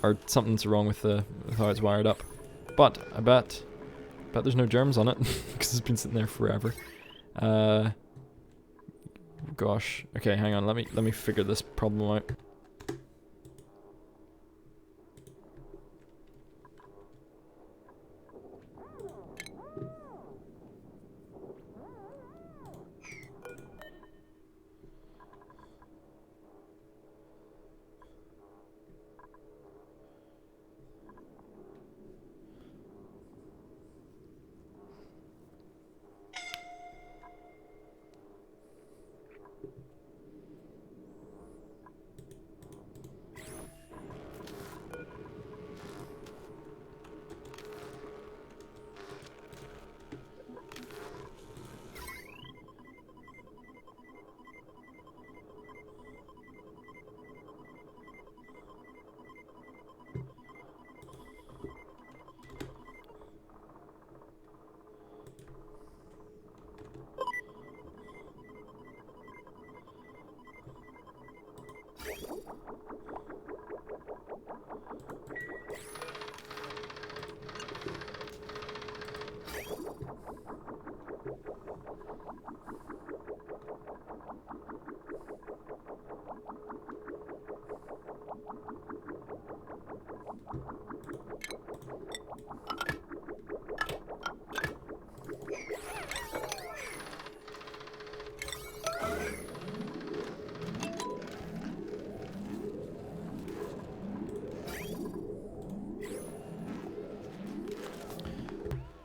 Or something's wrong with how it's wired up. But I bet there's no germs on it because it's been sitting there forever. Gosh. Okay, hang on. Let me figure this problem out.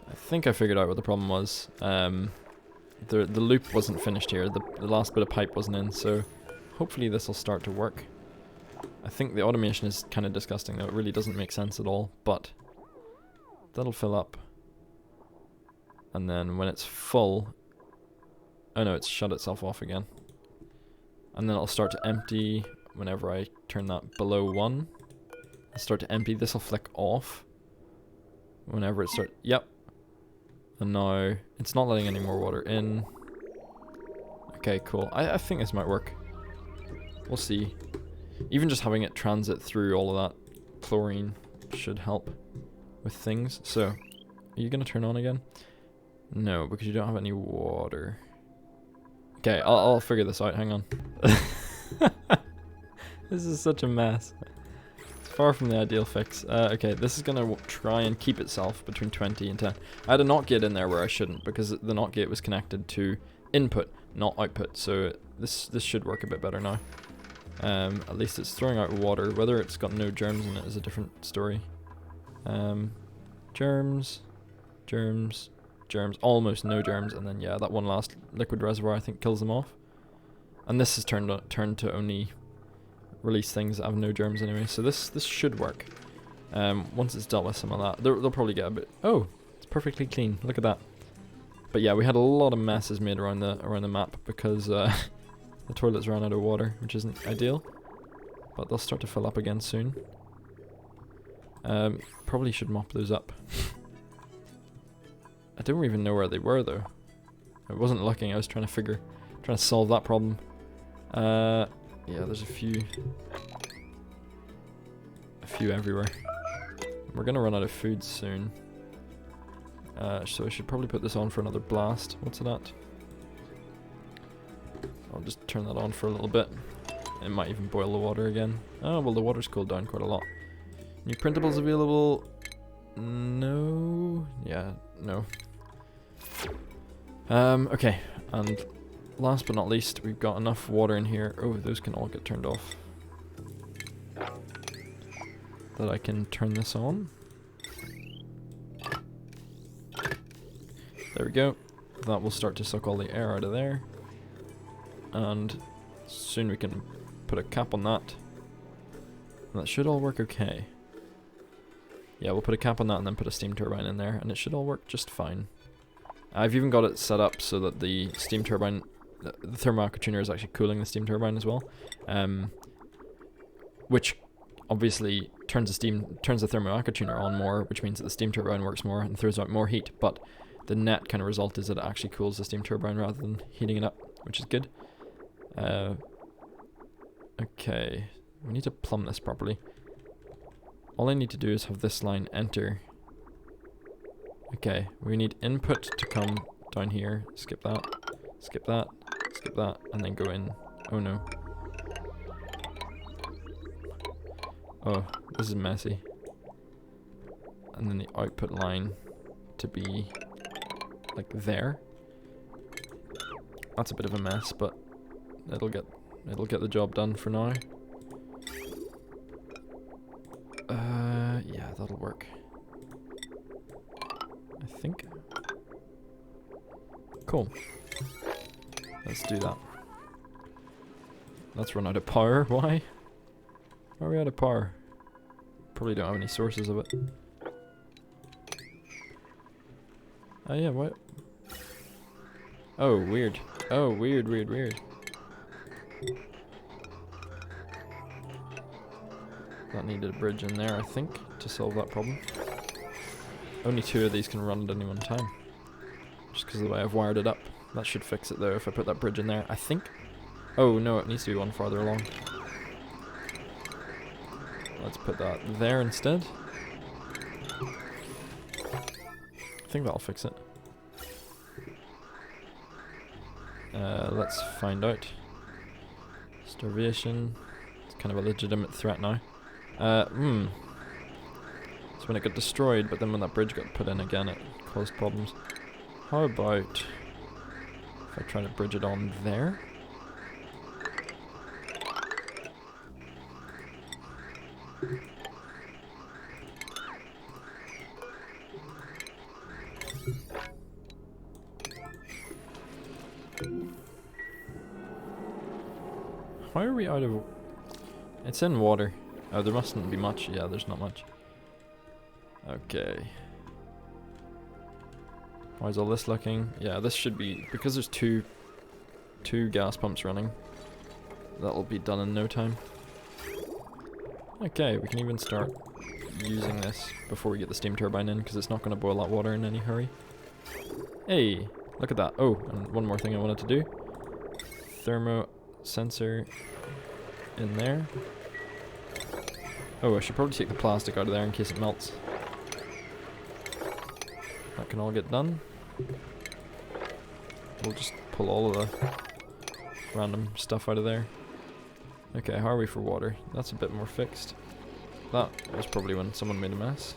I think I figured out what the problem was. The loop wasn't finished here. The last bit of pipe wasn't in, so hopefully this will start to work. I think the automation is kind of disgusting though. It really doesn't make sense at all, but that'll fill up. And then when it's full, oh no, it's shut itself off again. And then it'll start to empty whenever I turn that below 1. It'll start to empty. This will flick off whenever it starts. Yep. And now it's not letting any more water in. Okay, cool. I think this might work. We'll see. Even just having it transit through all of that chlorine should help with things. So, are you going to turn on again? No, because you don't have any water. Okay, I'll figure this out. Hang on. This is such a mess. It's far from the ideal fix. Okay, this is going to try and keep itself between 20 and 10. I had a NOT gate in there where I shouldn't, because the NOT gate was connected to input, not output. So this should work a bit better now. At least it's throwing out water. Whether it's got no germs in it is a different story. Germs, almost no germs, and then yeah, that one last liquid reservoir I think kills them off. And this is turned to only release things that have no germs anyway, so this should work. Once it's dealt with some of that, they'll probably get a bit. Oh, it's perfectly clean. Look at that. But yeah, we had a lot of messes made around the map because the toilets ran out of water, which isn't ideal. But they'll start to fill up again soon. Probably should mop those up. I don't even know where they were though. I wasn't looking. I was trying to solve that problem. Yeah, there's a few everywhere. We're gonna run out of food soon. So I should probably put this on for another blast. What's it at? I'll just turn that on for a little bit. It might even boil the water again. Oh, well, the water's cooled down quite a lot. New printables available? No. Yeah, no. Okay, and last but not least, we've got enough water in here. Oh, those can all get turned off. That I can turn this on. There we go. That will start to suck all the air out of there. And soon we can put a cap on that. And that should all work okay. Yeah, we'll put a cap on that and then put a steam turbine in there, and it should all work just fine. I've even got it set up so that the steam turbine, the thermoaquature tuner is actually cooling the steam turbine as well. Which obviously turns the thermoaquature tuner on more, which means that the steam turbine works more and throws out more heat, but the net kind of result is that it actually cools the steam turbine rather than heating it up, which is good. Okay, we need to plumb this properly. All I need to do is have this line enter. Okay, we need input to come down here. Skip that, skip that, skip that, and then go in. Oh no. Oh, this is messy. And then the output line to be like there. That's a bit of a mess, but it'll get the job done for now. Yeah, that'll work. I think. Cool. Let's do that. Let's run out of power. Why? Why are we out of power? Probably don't have any sources of it. Oh yeah, what? Oh, weird. Oh, weird. That needed a bridge in there, I think, to solve that problem. Only 2 of these can run at any one time. Just because of the way I've wired it up. That should fix it though if I put that bridge in there, I think. Oh no, it needs to be one farther along. Let's put that there instead. I think that'll fix it. Let's find out. Starvation. It's kind of a legitimate threat now. So when it got destroyed, but then when that bridge got put in again, it caused problems. How about if I try to bridge it on there? How are we out of... It's in water. Oh, there mustn't be much. Yeah, there's not much. Okay. How's all this looking? Yeah, this should be... Because there's two gas pumps running, that'll be done in no time. Okay, we can even start using this before we get the steam turbine in, because it's not going to boil that water in any hurry. Hey, look at that. Oh, and one more thing I wanted to do. Thermo sensor in there. Oh, I should probably take the plastic out of there in case it melts. That can all get done. We'll just pull all of the random stuff out of there. Okay, how are we for water? That's a bit more fixed. That was probably when someone made a mess.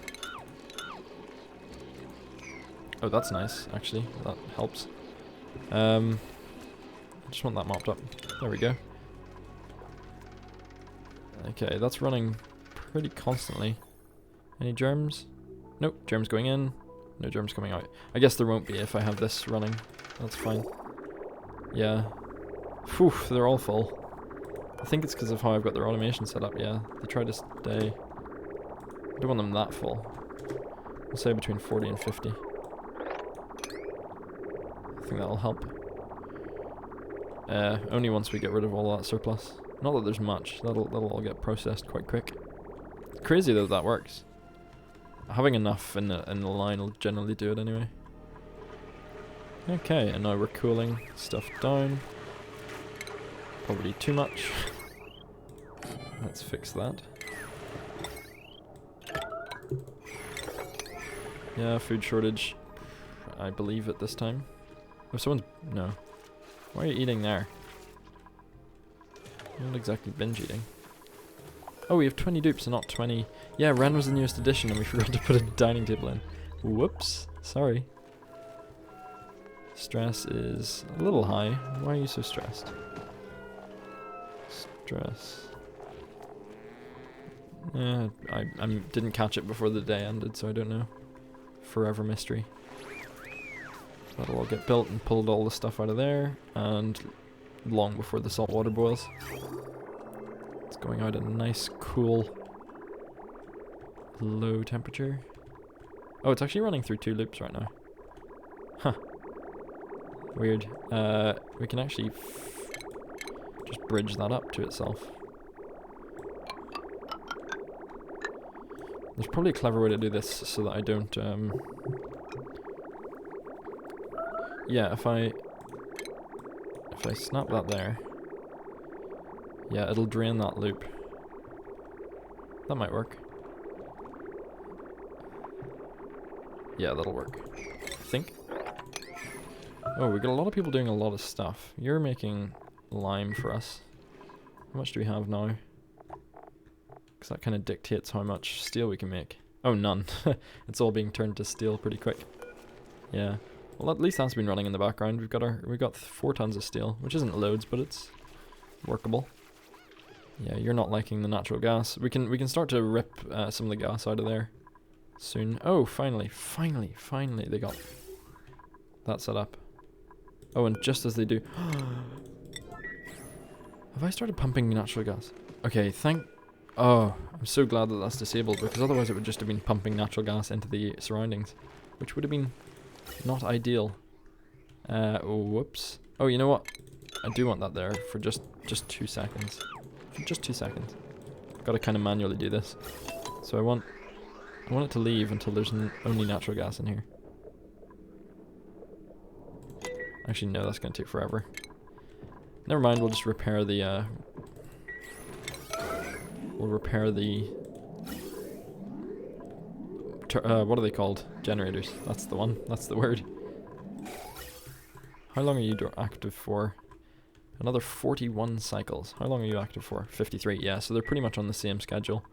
Oh, that's nice, actually. That helps. I just want that mopped up. There we go. Okay, that's running pretty constantly. Any germs? Nope, germs going in. No germs coming out. I guess there won't be if I have this running. That's fine. Yeah. Phew, they're all full. I think it's because of how I've got their automation set up, yeah. They try to stay... I don't want them that full. I'll say between 40 and 50. I think that'll help. Only once we get rid of all that surplus. Not that there's much. That'll all get processed quite quick. Crazy though that works. Having enough in the line will generally do it anyway. Okay, and now we're cooling stuff down. Probably too much. Let's fix that. Yeah, food shortage. I believe it this time. Oh, someone's... No. Why are you eating there? You're not exactly binge eating. Oh, we have 20 dupes and not 20. Yeah, Ren was the newest addition and we forgot to put a dining table in. Whoops. Sorry. Stress is a little high. Why are you so stressed? Stress. Yeah, I didn't catch it before the day ended, so I don't know. Forever mystery. That'll all get built and pulled all the stuff out of there, and long before the salt water boils. It's going out at a nice, cool, low temperature. Oh, it's actually running through 2 loops right now. Huh. Weird. We can actually just bridge that up to itself. There's probably a clever way to do this so that I don't, yeah, if I snap that there, yeah, it'll drain that loop. That might work. Yeah, that'll work. I think. Oh, we got a lot of people doing a lot of stuff. You're making lime for us. How much do we have now? Because that kind of dictates how much steel we can make. Oh, none. It's all being turned to steel pretty quick. Yeah. Well, at least that's been running in the background. We've got 4 tons of steel, which isn't loads, but it's workable. Yeah, you're not liking the natural gas. We can start to rip some of the gas out of there soon. Oh, finally they got that set up. Oh, and just as they do, have I started pumping natural gas? Okay, oh, I'm so glad that that's disabled, because otherwise it would just have been pumping natural gas into the surroundings, which would have been not ideal. Whoops. Oh, you know what? I do want that there for just 2 seconds. For just 2 seconds. Gotta kind of manually do this. So I want it to leave until there's only natural gas in here. Actually, no, that's gonna take forever. Never mind, we'll just repair the, what are they called? Generators. That's the one. That's the word. How long are you active for? Another 41 cycles. How long are you active for? 53. Yeah, so they're pretty much on the same schedule,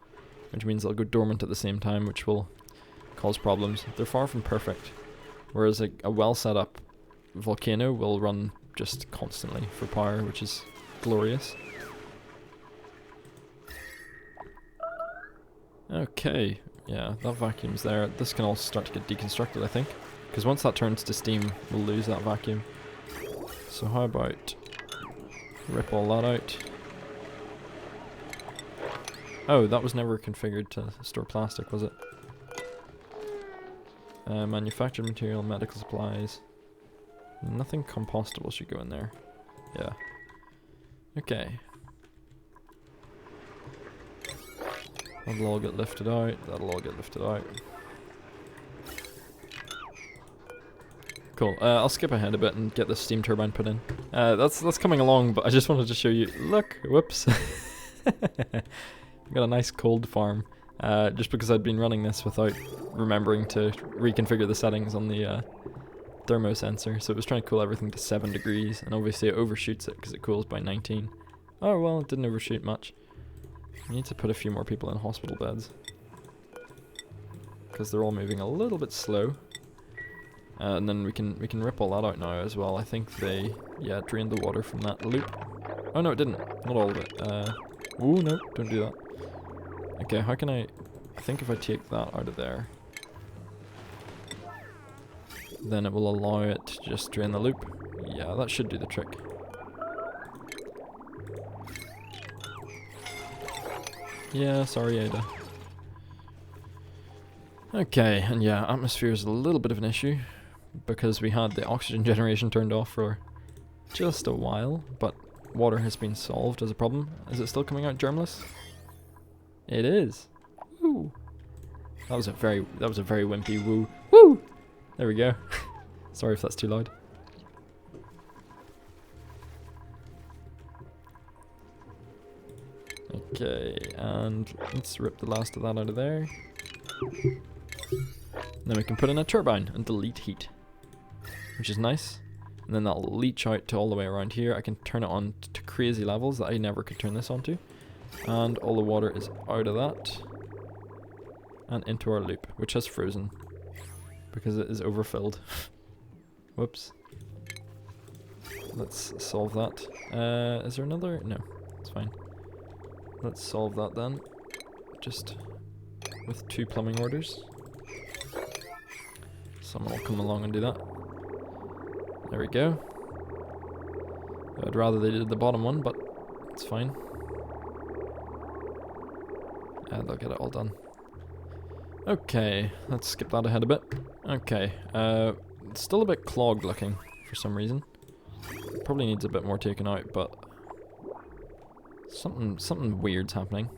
which means they'll go dormant at the same time, which will cause problems. They're far from perfect, whereas a well set up volcano will run just constantly for power, which is glorious. Okay, yeah, that vacuum's there. This can all start to get deconstructed, I think, because once that turns to steam, we'll lose that vacuum. So how about rip all that out? Oh, that was never configured to store plastic, was it? Manufactured material, medical supplies. Nothing compostable should go in there. Yeah. Okay. That'll all get lifted out. That'll all get lifted out. Cool. I'll skip ahead a bit and get the steam turbine put in. That's coming along, but I just wanted to show you. Look, whoops. Got a nice cold farm. Just because I'd been running this without remembering to reconfigure the settings on the thermo sensor, so it was trying to cool everything to 7 degrees, and obviously it overshoots it because it cools by 19. Oh well, it didn't overshoot much. I need to put a few more people in hospital beds because they're all moving a little bit slow. And then we can rip all that out now as well. I think they drained the water from that loop. Oh no, it didn't. Not all of it. Ooh no, don't do that. Okay, how can I think if I take that out of there, then it will allow it to just drain the loop. Yeah, that should do the trick. Yeah, sorry Ada. Okay, and yeah, atmosphere is a little bit of an issue because we had the oxygen generation turned off for just a while, but water has been solved as a problem. Is it still coming out germless? It is. Woo. That was a very wimpy woo. Woo! There we go. Sorry if that's too loud. Okay, and let's rip the last of that out of there. Then we can put in a turbine and delete heat, which is nice. And then that'll leach out to all the way around here. I can turn it on to crazy levels that I never could turn this on to. And all the water is out of that and into our loop, which has frozen because it is overfilled. Whoops. Let's solve that. Is there another? No, it's fine. Let's solve that then, just with 2 plumbing orders. Someone will come along and do that. There we go. I'd rather they did the bottom one, but it's fine. They'll get it all done. Okay, let's skip that ahead a bit. Okay, it's still a bit clogged looking for some reason. Probably needs a bit more taken out, but something weird's happening.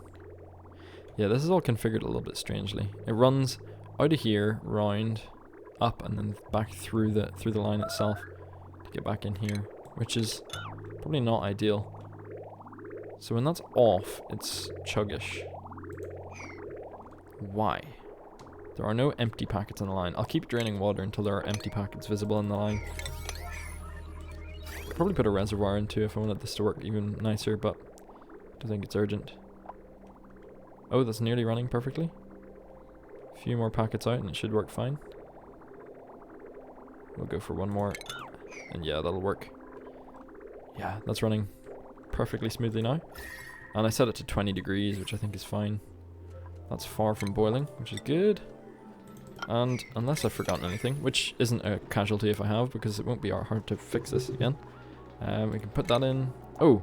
Yeah, this is all configured a little bit strangely. It runs out of here, round, up, and then back through the line itself to get back in here, which is probably not ideal. So when that's off, it's chuggish. Why? There are no empty packets on the line. I'll keep draining water until there are empty packets visible in the line. Could probably put a reservoir in too if I wanted this to work even nicer, but I don't think it's urgent. Oh, that's nearly running perfectly. A few more packets out and it should work fine. We'll go for one more, and yeah, that'll work. Yeah, that's running perfectly smoothly now. And I set it to 20 degrees, which I think is fine. That's far from boiling, which is good. And unless I've forgotten anything, which isn't a casualty if I have, because it won't be hard to fix this again. We can put that in. Oh,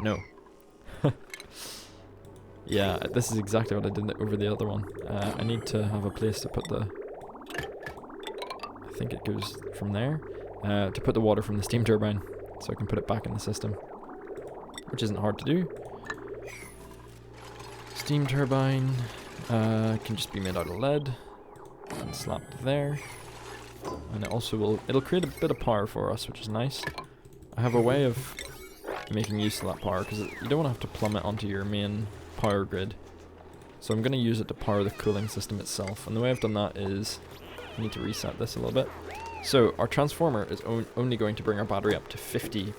no. Yeah, this is exactly what I did over the other one. I need to have a place to put the... I think it goes from there. To put the water from the steam turbine, so I can put it back in the system. Which isn't hard to do. Steam turbine can just be made out of lead and slapped there. And it also it'll create a bit of power for us, which is nice. I have a way of making use of that power, because you don't want to have to plumb it onto your main power grid. So I'm going to use it to power the cooling system itself. And the way I've done that is, I need to reset this a little bit. So our transformer is only going to bring our battery up to 50%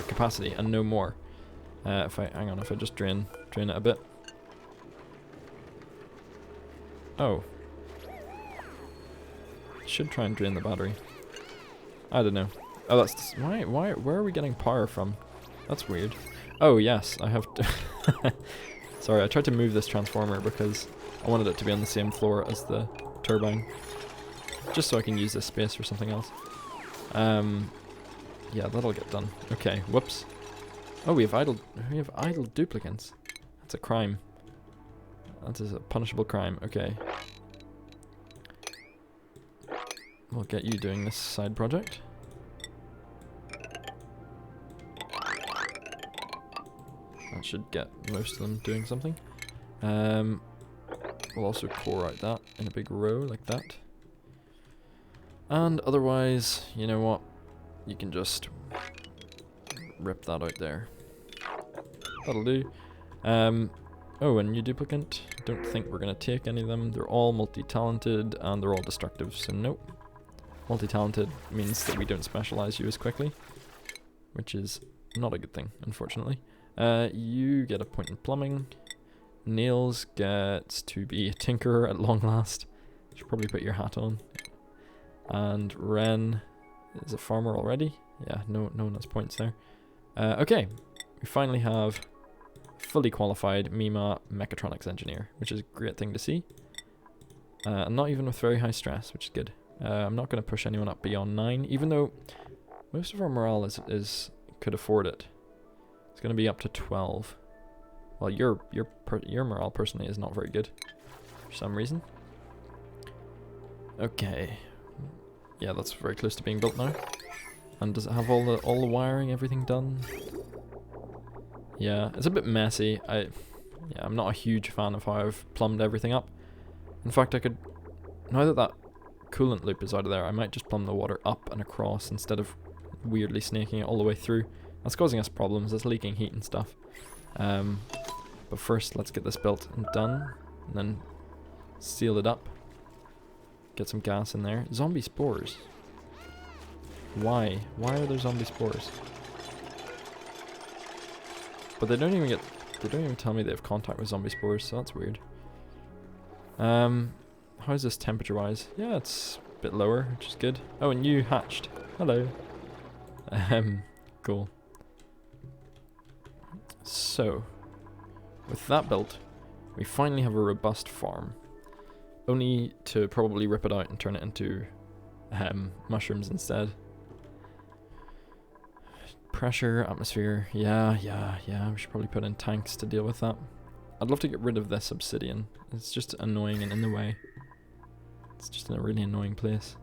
capacity and no more. If I just drain it a bit. Oh. Should try and drain the battery. I don't know. Oh, that's where are we getting power from? That's weird. Oh yes, I have to. Sorry, I tried to move this transformer because I wanted it to be on the same floor as the turbine, just so I can use this space for something else. Yeah, that'll get done. Okay, whoops. Oh, we have idle duplicants. That's a crime. That is a punishable crime. Okay. We'll get you doing this side project. That should get most of them doing something. We'll also core out that in a big row like that. And otherwise, you know what? You can just rip that out there. That'll do. Oh, and new duplicant. Don't think we're going to take any of them. They're all multi-talented and they're all destructive, so nope. Multi-talented means that we don't specialize you as quickly, which is not a good thing, unfortunately. You get a point in plumbing. Nails gets to be a tinkerer at long last. You should probably put your hat on. And Ren is a farmer already. Yeah, no one has points there. Okay, we finally have fully qualified Mima mechatronics engineer, which is a great thing to see. And not even with very high stress, which is good. I'm not going to push anyone up beyond 9, even though most of our morale could afford it. It's going to be up to 12. Well, your morale personally is not very good for some reason. Okay. Yeah, that's very close to being built now. And does it have all the wiring, everything done? Yeah, it's a bit messy. I'm not a huge fan of how I've plumbed everything up. In fact, I could, now that coolant loop is out of there, I might just plumb the water up and across instead of weirdly snaking it all the way through. That's causing us problems. It's leaking heat and stuff. But first, let's get this built and done, and then seal it up. Get some gas in there. Zombie spores. Why? Why are there zombie spores? But they don't even tell me they have contact with zombie spores, so that's weird. How's this temperature-wise? Yeah, it's a bit lower, which is good. Oh, and you hatched. Hello. Cool. So, with that built, we finally have a robust farm. Only to probably rip it out and turn it into mushrooms instead. Pressure, atmosphere, yeah, we should probably put in tanks to deal with that. I'd love to get rid of this obsidian. It's just annoying and in the way. It's just in a really annoying place.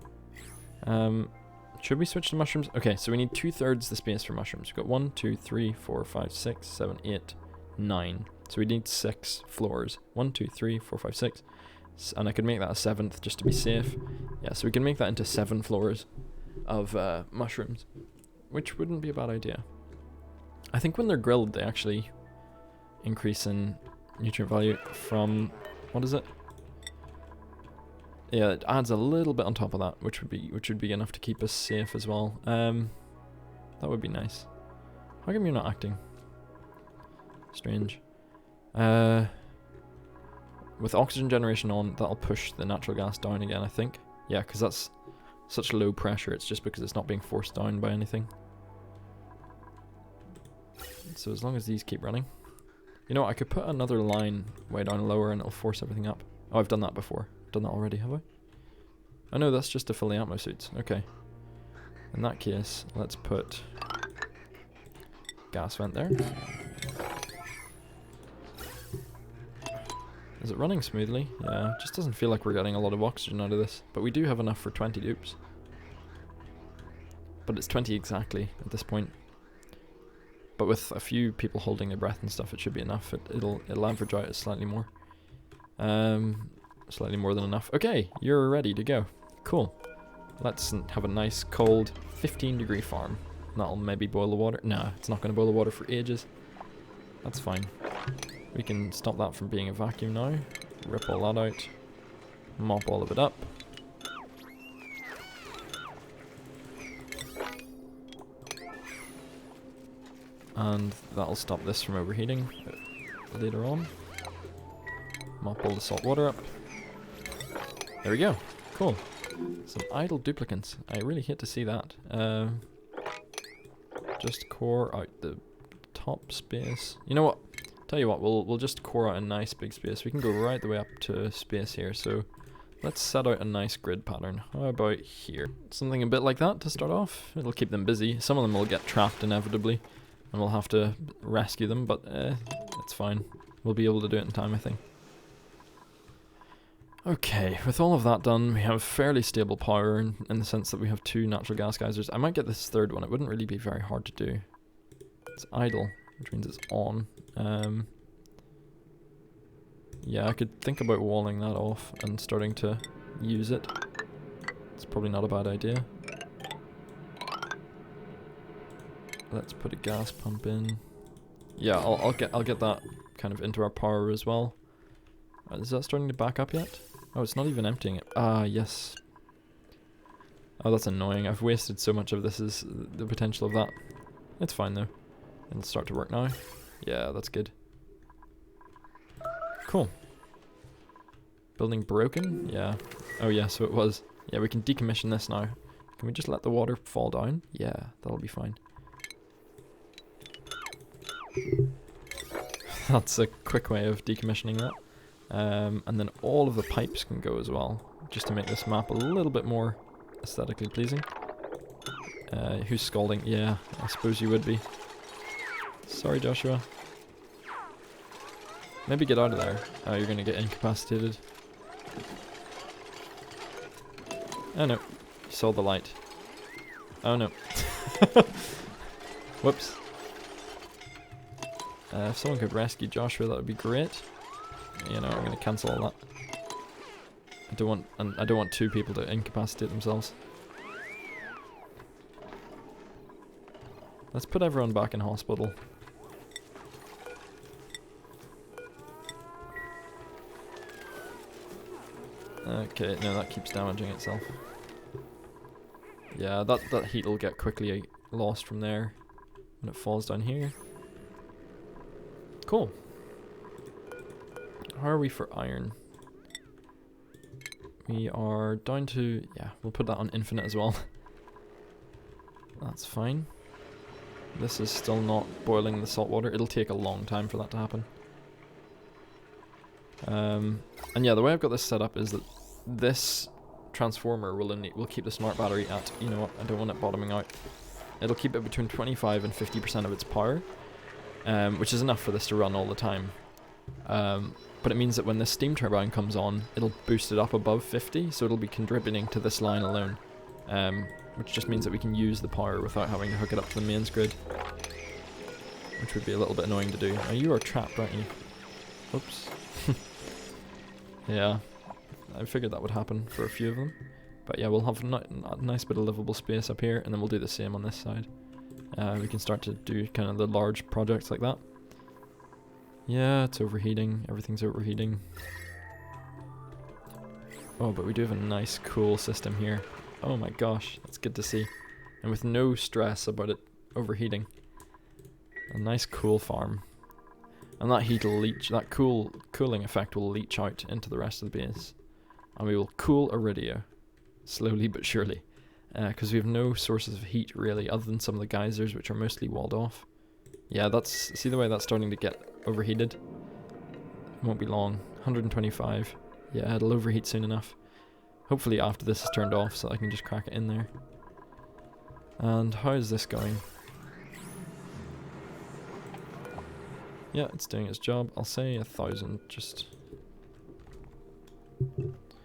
Should we switch to mushrooms? Okay, so we need 2/3 the space for mushrooms. We've got 1, 2, 3, 4, 5, 6, 7, 8, 9. So we need 6 floors. 1, 2, 3, 4, 5, 6. And I could make that a 7th just to be safe. Yeah, so we can make that into 7 floors of mushrooms, which wouldn't be a bad idea. I think when they're grilled, they actually increase in nutrient value from, what is it? Yeah, it adds a little bit on top of that, which would be enough to keep us safe as well. That would be nice. How come you're not acting? Strange. With oxygen generation on, that'll push the natural gas down again, I think. Yeah, because that's such low pressure. It's just because it's not being forced down by anything. So as long as these keep running. You know what, I could put another line way down lower and it'll force everything up. Oh, I've done that before. Done that already, have I? Oh no, that's just to fill the atmo suits. Okay. In that case, let's put gas vent there. Is it running smoothly? Yeah, it just doesn't feel like we're getting a lot of oxygen out of this. But we do have enough for 20 dupes. But it's 20 exactly at this point. But with a few people holding their breath and stuff, it should be enough. It'll average out as slightly more. Slightly more than enough. Okay, you're ready to go. Cool. Let's have a nice cold 15-degree farm. That'll maybe boil the water. No, it's not going to boil the water for ages. That's fine. We can stop that from being a vacuum now. Rip all that out. Mop all of it up. And that'll stop this from overheating later on. Mop all the salt water up. There we go. Cool. Some idle duplicants. I really hate to see that. Just core out the top space. You know what? Tell you what, we'll just core out a nice big space. We can go right the way up to space here. So let's set out a nice grid pattern. How about here? Something a bit like that to start off. It'll keep them busy. Some of them will get trapped inevitably, and we'll have to rescue them, but it's fine. We'll be able to do it in time, I think. Okay, with all of that done, we have fairly stable power in the sense that we have 2 natural gas geysers. I might get this third one. It wouldn't really be very hard to do. It's idle, which means it's on. Yeah, I could think about walling that off and starting to use it. It's probably not a bad idea. Let's put a gas pump in. Yeah, I'll get that kind of into our power as well. Is that starting to back up yet? Oh, it's not even emptying it. Ah, yes. Oh, that's annoying. I've wasted so much of this is the potential of that. It's fine though. It'll start to work now. Yeah, that's good. Cool. Building broken? Yeah. Oh yeah, so it was. Yeah, we can decommission this now. Can we just let the water fall down? Yeah, that'll be fine. That's a quick way of decommissioning that. And then all of the pipes can go as well, just to make this map a little bit more aesthetically pleasing. Who's scalding? Yeah, I suppose you would be. Sorry, Joshua. Maybe get out of there. Oh, you're gonna get incapacitated. Oh no, you saw the light. Oh no. Whoops. If someone could rescue Joshua, that would be great. You know, I'm gonna cancel all that. I don't want 2 people to incapacitate themselves. Let's put everyone back in hospital. Okay, no, that keeps damaging itself. Yeah, that heat will get quickly lost from there when it falls down here. Cool. How are we for iron? We are down to... yeah, we'll put that on infinite as well. That's fine. This is still not boiling the salt water. It'll take a long time for that to happen. And yeah, the way I've got this set up is that this transformer will keep the smart battery at... you know what, I don't want it bottoming out. It'll keep it between 25 and 50% of its power, which is enough for this to run all the time. But it means that when this steam turbine comes on, it'll boost it up above 50, so it'll be contributing to this line alone. Which just means that we can use the power without having to hook it up to the mains grid. Which would be a little bit annoying to do. Now you are trapped, aren't you? Oops. Yeah, I figured that would happen for a few of them. But yeah, we'll have a nice bit of livable space up here, and then we'll do the same on this side. We can start to do kind of the large projects like that. Yeah, it's overheating. Everything's overheating. Oh, but we do have a nice, cool system here. Oh my gosh, that's good to see. And with no stress about it overheating. A nice, cool farm. And that heat will leach, that cooling effect will leach out into the rest of the base. And we will cool Iridia. Slowly but surely. Because we have no sources of heat, really, other than some of the geysers, which are mostly walled off. Yeah, see the way that's starting to get overheated? It won't be long. 125. Yeah, it'll overheat soon enough. Hopefully after this is turned off, so I can just crack it in there. And how is this going? Yeah, it's doing its job. I'll say 1,000, just...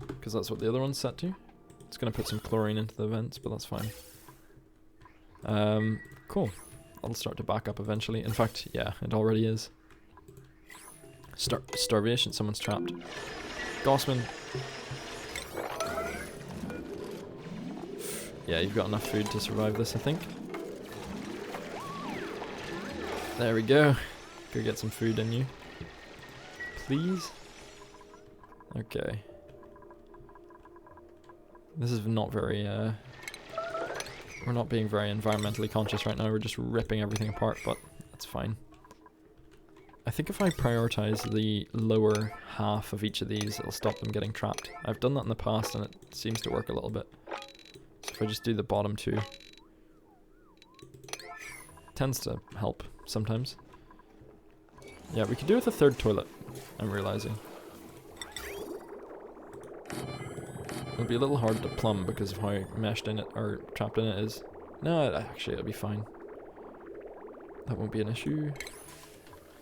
because that's what the other one's set to. It's going to put some chlorine into the vents, but that's fine. Cool. That'll start to back up eventually. In fact, yeah, it already is. Starvation, someone's trapped. Gossman. Yeah, you've got enough food to survive this, I think. There we go. Go get some food in you. Please? Okay. This is not very, we're not being very environmentally conscious right now. We're just ripping everything apart, but That's fine. I think if I prioritize the lower half of each of these, it'll stop them getting trapped. I've done that in the past and it seems to work a little bit. So if I just do the bottom two, it tends to help sometimes. Yeah, we could do with a third toilet, I'm realizing. It'll be a little hard to plumb because of how meshed in it, or trapped in it is. No, actually it'll be fine. That won't be an issue.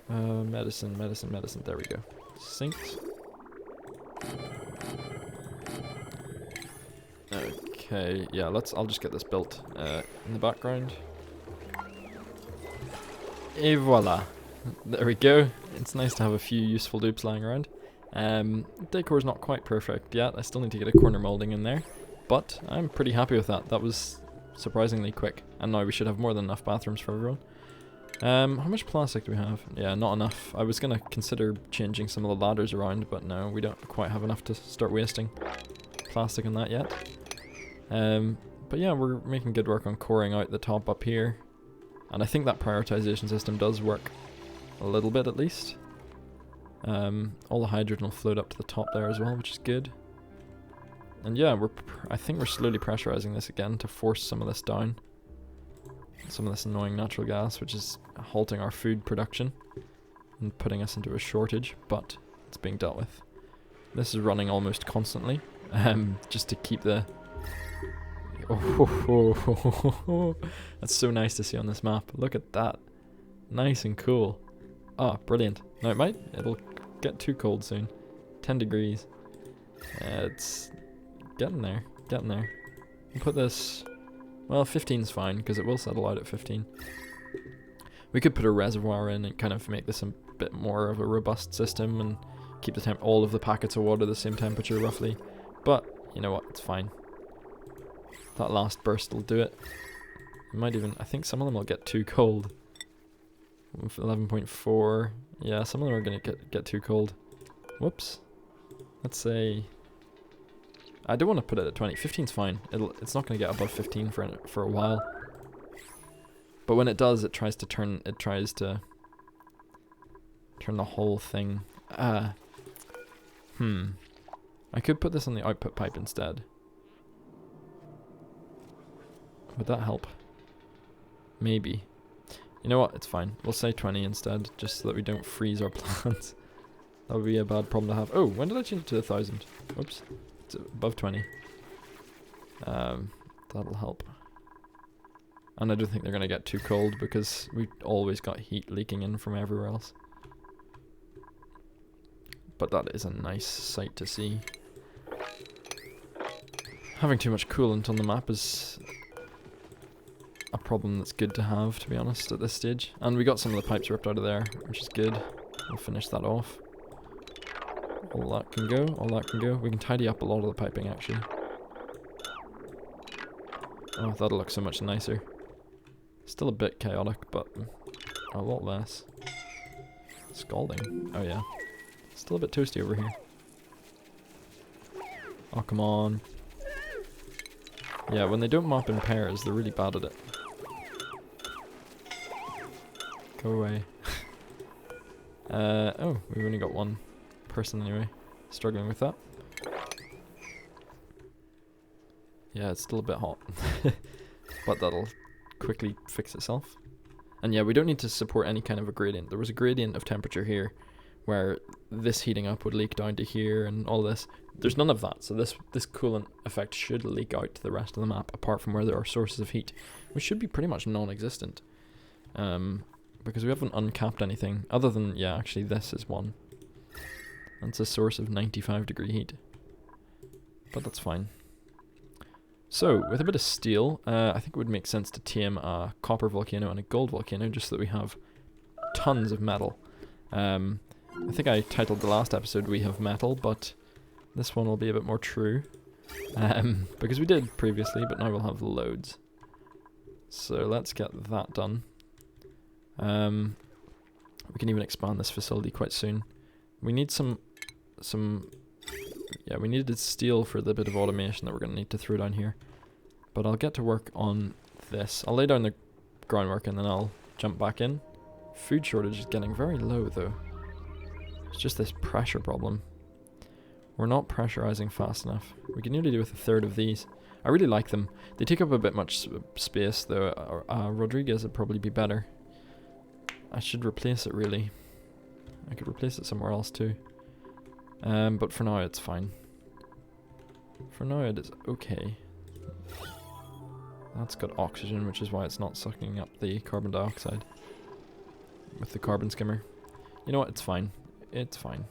Medicine, medicine, medicine. There we go. Sinks. Okay, yeah, I'll just get this built in the background. Et voila. There we go. It's nice to have a few useful dupes lying around. Decor's not quite perfect yet. I still need to get a corner molding in there, but I'm pretty happy with that. That was surprisingly quick. And now we should have more than enough bathrooms for everyone. How much plastic do we have? Yeah, not enough. I was gonna consider changing some of the ladders around, but no, we don't quite have enough to start wasting plastic on that yet. But yeah, we're making good work on coring out the top up here. And I think that prioritization system does work. A little bit at least. All the hydrogen will float up to the top there as well, which is good. And yeah, I think we're slowly pressurizing this again to force some of this down. Some of this annoying natural gas, which is halting our food production and putting us into a shortage, but it's being dealt with. This is running almost constantly, just to keep the... Oh, that's so nice to see on this map. Look at that. Nice and cool. Ah, brilliant. Now it'll get too cold soon. 10 degrees. It's getting there, getting there. We'll put this... Well, 15's fine, because it will settle out at 15. We could put a reservoir in and kind of make this a bit more of a robust system and keep the all of the packets of water the same temperature roughly. But, you know what, it's fine. That last burst will do it. It might even... I think some of them will get too cold. 11.4. Yeah, some of them are going to get too cold. Whoops. Let's say... I don't want to put it at 20. 15's fine. It's not going to get above 15 for a while. But when it does, it tries to turn the whole thing. I could put this on the output pipe instead. Would that help? Maybe. You know what? It's fine. We'll say 20 instead, just so that we don't freeze our plants. That would be a bad problem to have. Oh, when did I change it to 1,000? Oops. It's above 20. That'll help. And I don't think they're going to get too cold because we've always got heat leaking in from everywhere else. But that is a nice sight to see. Having too much coolant on the map is a problem that's good to have, to be honest, at this stage. And we got some of the pipes ripped out of there, which is good. We'll finish that off. All that can go, all that can go. We can tidy up a lot of the piping, actually. Oh, that'll look so much nicer. Still a bit chaotic, but a lot less. Scalding. Oh yeah. Still a bit toasty over here. Oh, come on. Yeah, when they don't mop in pairs, they're really bad at it. Go away. Oh, we've only got one person anyway. Struggling with that. Yeah, it's still a bit hot. But that'll quickly fix itself. And yeah, we don't need to support any kind of a gradient. There was a gradient of temperature here where this heating up would leak down to here and all this. There's none of that, so this coolant effect should leak out to the rest of the map, apart from where there are sources of heat, which should be pretty much non-existent. Because we haven't uncapped anything, other than, yeah, actually this is one. That's a source of 95 degree heat. But that's fine. So, with a bit of steel, I think it would make sense to tame a copper volcano and a gold volcano, just so that we have tons of metal. I think I titled the last episode We Have Metal, but this one will be a bit more true. Because we did previously, but now we'll have loads. So let's get that done. We can even expand this facility quite soon. We need yeah, we needed steel for the bit of automation that we're going to need to throw down here. But I'll get to work on this. I'll lay down the groundwork and then I'll jump back in. Food shortage is getting very low though. It's just this pressure problem. We're not pressurizing fast enough. We can nearly do with a third of these. I really like them. They take up a bit much space though. Rodriguez would probably be better. I should replace it really. I could replace it somewhere else too. But for now it's fine. For now it is okay. That's got oxygen, which is why it's not sucking up the carbon dioxide with the carbon skimmer. You know what? It's fine. It's fine.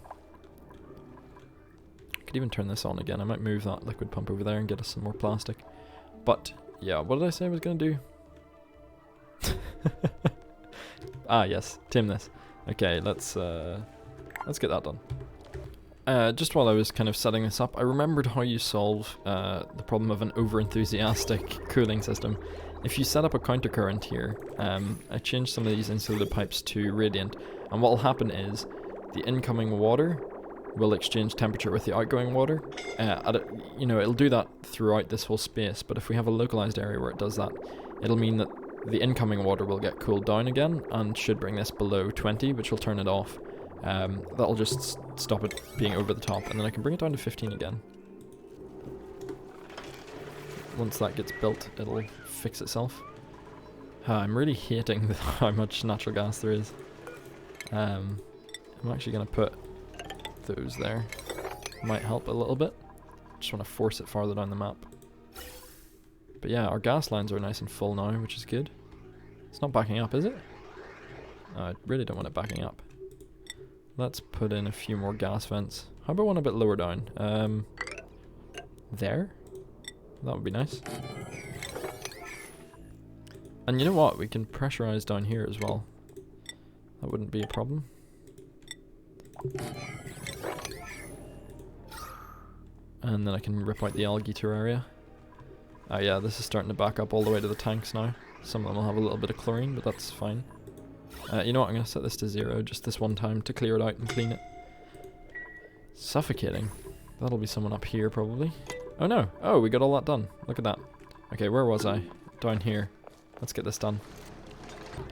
I could even turn this on again. I might move that liquid pump over there and get us some more plastic. But yeah, what did I say I was gonna do? Ah yes, tame this. Okay, let's get that done. Just while I was kind of setting this up, I remembered how you solve the problem of an over-enthusiastic cooling system. If you set up a countercurrent here, I changed some of these insulated pipes to radiant, and what will happen is the incoming water will exchange temperature with the outgoing water. You know, it'll do that throughout this whole space, but if we have a localized area where it does that, it'll mean that the incoming water will get cooled down again and should bring this below 20, which will turn it off. That'll just stop it being over the top, and then I can bring it down to 15 again. Once that gets built, it'll fix itself. I'm really hating how much natural gas there is. I'm actually going to put those there. Might help a little bit. Just want to force it farther down the map. But yeah, our gas lines are nice and full now, which is good. It's not backing up, is it? No, I really don't want it backing up. Let's put in a few more gas vents. How about one a bit lower down? There? That would be nice. And you know what? We can pressurize down here as well. That wouldn't be a problem. And then I can rip out the algae terraria. Oh yeah, this is starting to back up all the way to the tanks now. Some of them will have a little bit of chlorine, but that's fine. You know what, I'm going to set this to 0 just this one time to clear it out and clean it. Suffocating. That'll be someone up here probably. Oh no, oh we got all that done. Look at that. Okay, where was I? Down here. Let's get this done.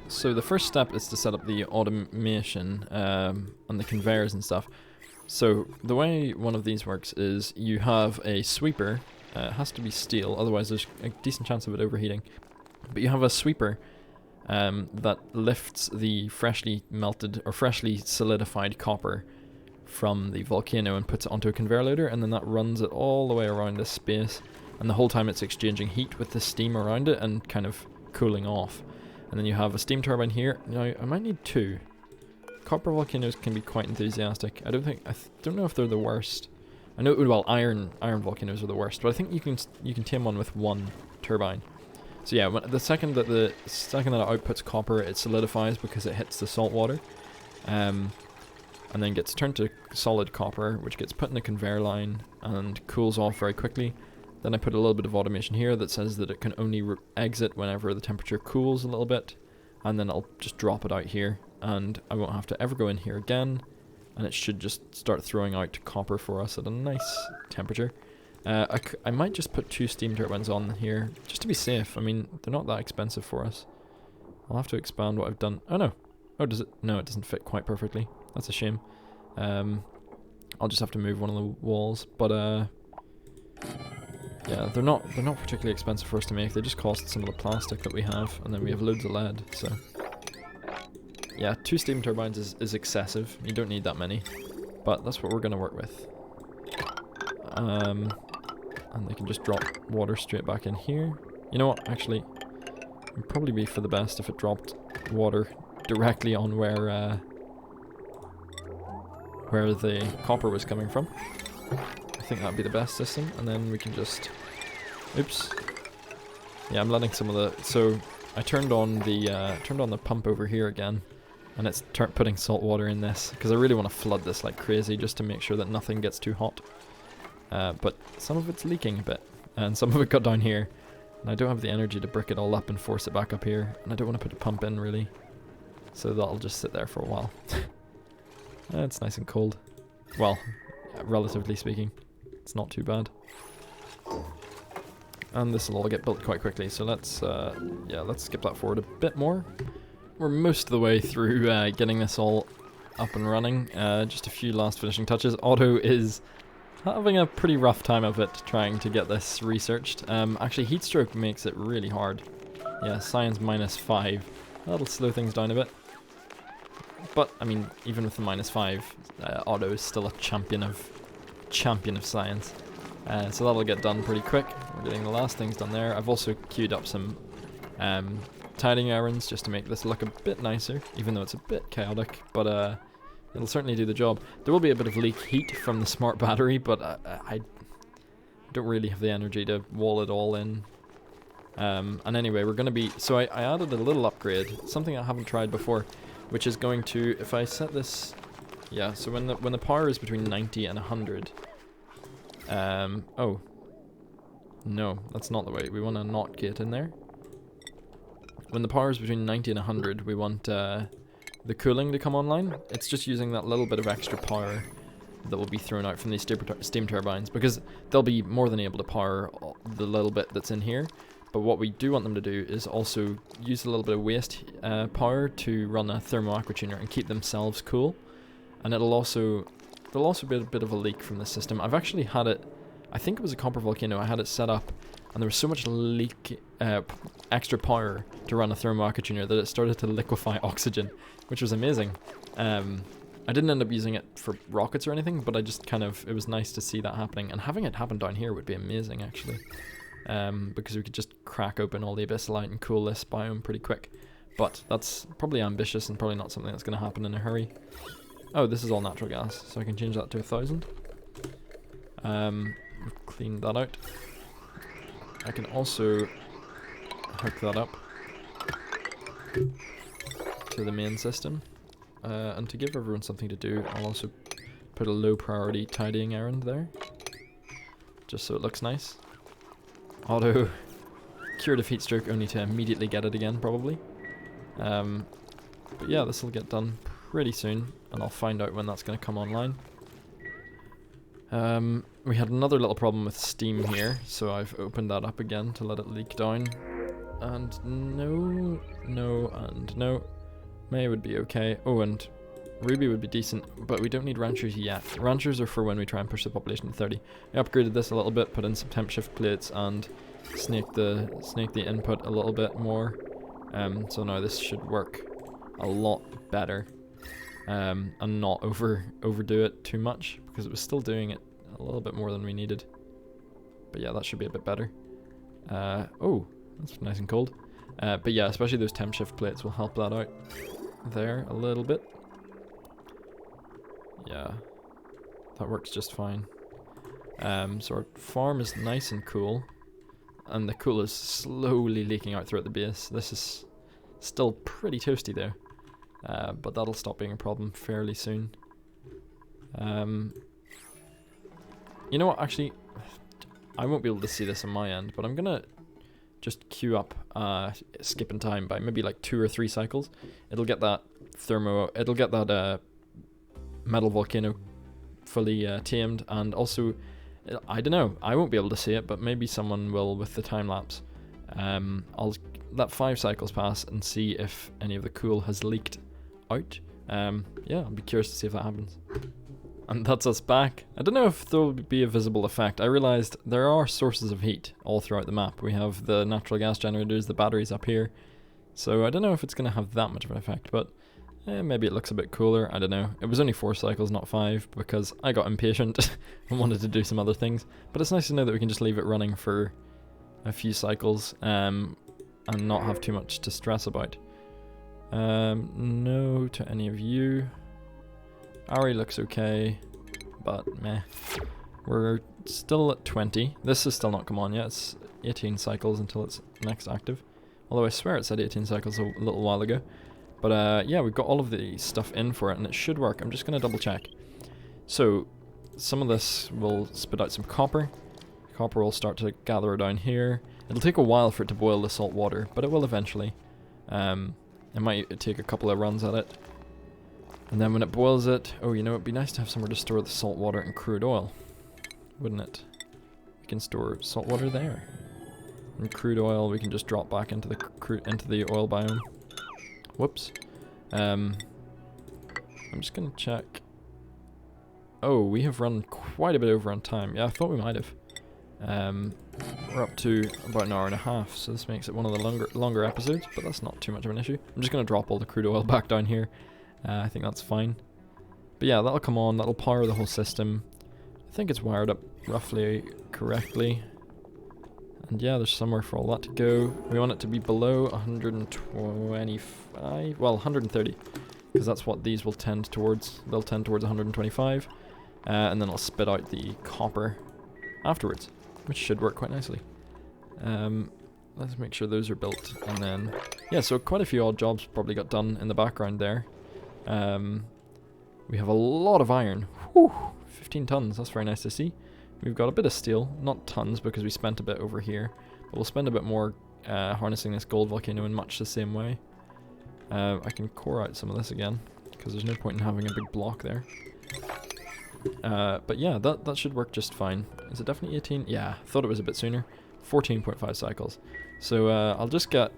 So the first step is to set up the automation and the conveyors and stuff. So the way one of these works is you have a sweeper. It has to be steel, otherwise there's a decent chance of it overheating. But you have a sweeper that lifts the freshly melted or freshly solidified copper from the volcano and puts it onto a conveyor loader, and then that runs it all the way around this space, and the whole time it's exchanging heat with the steam around it and kind of cooling off. And then you have a steam turbine here. Now I might need 2. Copper volcanoes can be quite enthusiastic. I don't know if they're the worst. I know, well, iron volcanoes are the worst, but I think you can tame one with 1 turbine. So yeah, the second that it outputs copper, it solidifies because it hits the salt water, and then gets turned to solid copper, which gets put in the conveyor line and cools off very quickly. Then I put a little bit of automation here that says that it can only exit whenever the temperature cools a little bit, and then I'll just drop it out here, and I won't have to ever go in here again, and it should just start throwing out copper for us at a nice temperature. I might just put 2 steam turbines on here, just to be safe. I mean, they're not that expensive for us. I'll have to expand what I've done. Oh no. Oh, does it? No, it doesn't fit quite perfectly. That's a shame. I'll just have to move one of the walls, but yeah, they're not particularly expensive for us to make. They just cost some of the plastic that we have, and then we have loads of lead, so yeah, 2 steam turbines is excessive. You don't need that many, but that's what we're going to work with. And they can just drop water straight back in here. You know what, actually, it would probably be for the best if it dropped water directly on where the copper was coming from. I think that'd be the best system, and then we can just... Oops. Yeah, I'm letting some of the... So, I turned on the pump over here again, and it's putting salt water in this, because I really want to flood this like crazy, just to make sure that nothing gets too hot. But some of it's leaking a bit, and some of it got down here, and I don't have the energy to brick it all up and force it back up here, and I don't want to put a pump in, really. So that'll just sit there for a while. It's nice and cold. Well, relatively speaking, it's not too bad. And this will all get built quite quickly, so let's skip that forward a bit more. we're most of the way through getting this all up and running. Just a few last finishing touches. Otto is having a pretty rough time of it trying to get this researched. Actually, heatstroke makes it really hard. Yeah, science -5. That'll slow things down a bit. But, I mean, even with the -5, Otto is still a champion of science. So that'll get done pretty quick. We're getting the last things done there. I've also queued up some tidying errands just to make this look a bit nicer, even though it's a bit chaotic, but it'll certainly do the job. There will be a bit of leak heat from the smart battery, but I don't really have the energy to wall it all in. And anyway, we're going to be... So I added a little upgrade, something I haven't tried before, which is going to... If I set this... Yeah, so when the power is between 90 and 100... oh. No, that's not the way. We want a NOT gate in there. When the power is between 90 and 100, we want the cooling to come online. It's just using that little bit of extra power that will be thrown out from these steam turbines, because they'll be more than able to power the little bit that's in here. But what we do want them to do is also use a little bit of waste power to run a thermo aqua tuner and keep themselves cool. And there'll also be a bit of a leak from the system. I've actually had it, I think it was a copper volcano, I had it set up and there was so much extra power to run a thermo aqua tuner that it started to liquefy oxygen, which was amazing. I didn't end up using it for rockets or anything, but I just kind of, it was nice to see that happening. And having it happen down here would be amazing, actually. Because we could just crack open all the abyssalite and cool this biome pretty quick. But that's probably ambitious and probably not something that's going to happen in a hurry. Oh, this is all natural gas, so I can change that to 1,000. We've cleaned that out. I can also hook that up to the main system. And to give everyone something to do, I'll also put a low priority tidying errand there, just so it looks nice. Auto curative heat stroke, only to immediately get it again, probably. But yeah, this will get done pretty soon, and I'll find out when that's going to come online. We had another little problem with steam here, so I've opened that up again to let it leak down. And no, and no. May would be okay. Oh, and Ruby would be decent, but we don't need ranchers yet. Ranchers are for when we try and push the population to 30. I upgraded this a little bit, put in some temp shift plates, and snake the input a little bit more. So now this should work a lot better, and not overdo it too much, because it was still doing it a little bit more than we needed. But yeah, that should be a bit better. Oh, that's nice and cold. But yeah, especially those temp shift plates will help that out there a little bit. Yeah, that works just fine. So our farm is nice and cool, and the cool is slowly leaking out throughout the base. This is still pretty toasty though, but that'll stop being a problem fairly soon. You know what, actually, I won't be able to see this on my end, but I'm gonna just queue up skip in time by maybe like 2 or 3 cycles. It'll get that metal volcano fully tamed, and also, I don't know, I won't be able to see it, but maybe someone will with the time lapse. I'll let 5 cycles pass and see if any of the cool has leaked out. Yeah, I'll be curious to see if that happens. And that's us back. I don't know if there will be a visible effect. I realized there are sources of heat all throughout the map. We have the natural gas generators, the batteries up here. So I don't know if it's going to have that much of an effect, but maybe it looks a bit cooler. I don't know. It was only 4 cycles, not 5, because I got impatient and wanted to do some other things. But it's nice to know that we can just leave it running for a few cycles and not have too much to stress about. No to any of you. Ari looks okay, but meh. We're still at 20. This has still not come on yet. It's 18 cycles until it's next active. Although I swear it said 18 cycles a little while ago. But yeah, we've got all of the stuff in for it, and it should work. I'm just going to double check. So, some of this will spit out some copper. Copper will start to gather down here. It'll take a while for it to boil the salt water, but it will eventually. It might take a couple of runs at it. And then when it boils it, oh, you know, it'd be nice to have somewhere to store the salt water and crude oil, wouldn't it? We can store salt water there. And crude oil we can just drop back into the oil biome. Whoops. I'm just going to check. Oh, we have run quite a bit over on time. Yeah, I thought we might have. We're up to about an hour and a half, so this makes it one of the longer episodes, but that's not too much of an issue. I'm just going to drop all the crude oil back down here. I think that's fine. But yeah, that'll come on, that'll power the whole system. I think it's wired up roughly correctly. And yeah, there's somewhere for all that to go. We want it to be below 125, well, 130, because that's what these will tend towards. They'll tend towards 125, and then I'll spit out the copper afterwards, which should work quite nicely. Let's make sure those are built, and then, yeah, so quite a few odd jobs probably got done in the background there. We have a lot of iron. Whew, 15 tons, that's very nice to see. We've got a bit of steel, not tons because we spent a bit over here, but we'll spend a bit more harnessing this gold volcano in much the same way. I can core out some of this again, because there's no point in having a big block there. But yeah, that should work just fine. Is it definitely 18? Yeah, thought it was a bit sooner. 14.5 cycles. So I'll just get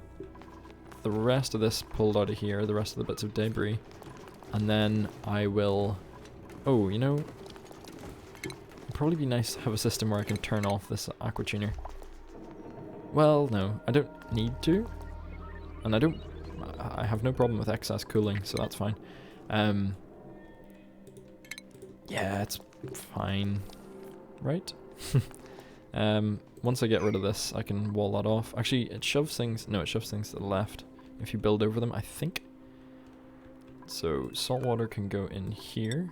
the rest of this pulled out of here, the rest of the bits of debris, and then I will... Oh, you know... It'd probably be nice to have a system where I can turn off this aqua tuner. Well, no, I don't need to, and I have no problem with excess cooling, so that's fine. Yeah, it's fine, right? Once I get rid of this, I can wall that off. Actually, it shoves things, no, it shoves things to the left if you build over them, I think. So, salt water can go in here.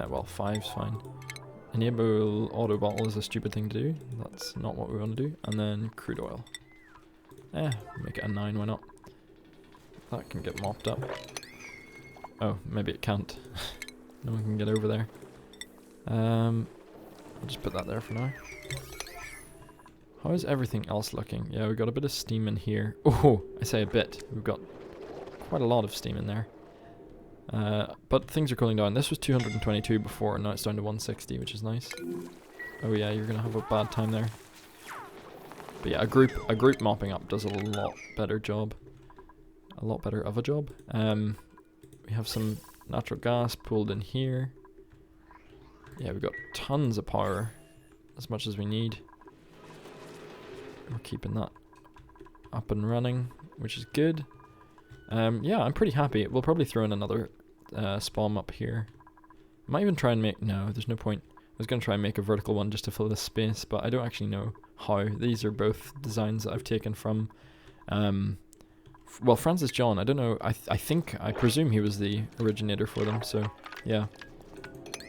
Well, 5's fine. Enable auto bottle is a stupid thing to do. That's not what we want to do. And then crude oil. Make it a 9, why not? That can get mopped up. Oh, maybe it can't. No one can get over there. I'll just put that there for now. How is everything else looking? Yeah, we've got a bit of steam in here. Oh, I say a bit. We've got quite a lot of steam in there. But things are cooling down. This was 222 before, and now it's down to 160, which is nice. Oh yeah, you're gonna have a bad time there. But yeah, a group mopping up does a lot better job. A lot better of a job. We have some natural gas pulled in here. Yeah, we've got tons of power, as much as we need. We're keeping that up and running, which is good. Yeah, I'm pretty happy. We'll probably throw in another spawn up here. Might even try and make... No, there's no point. I was going to try and make a vertical one just to fill this space, but I don't actually know how. These are both designs that I've taken from... well, Francis John, I don't know. I presume he was the originator for them, so yeah.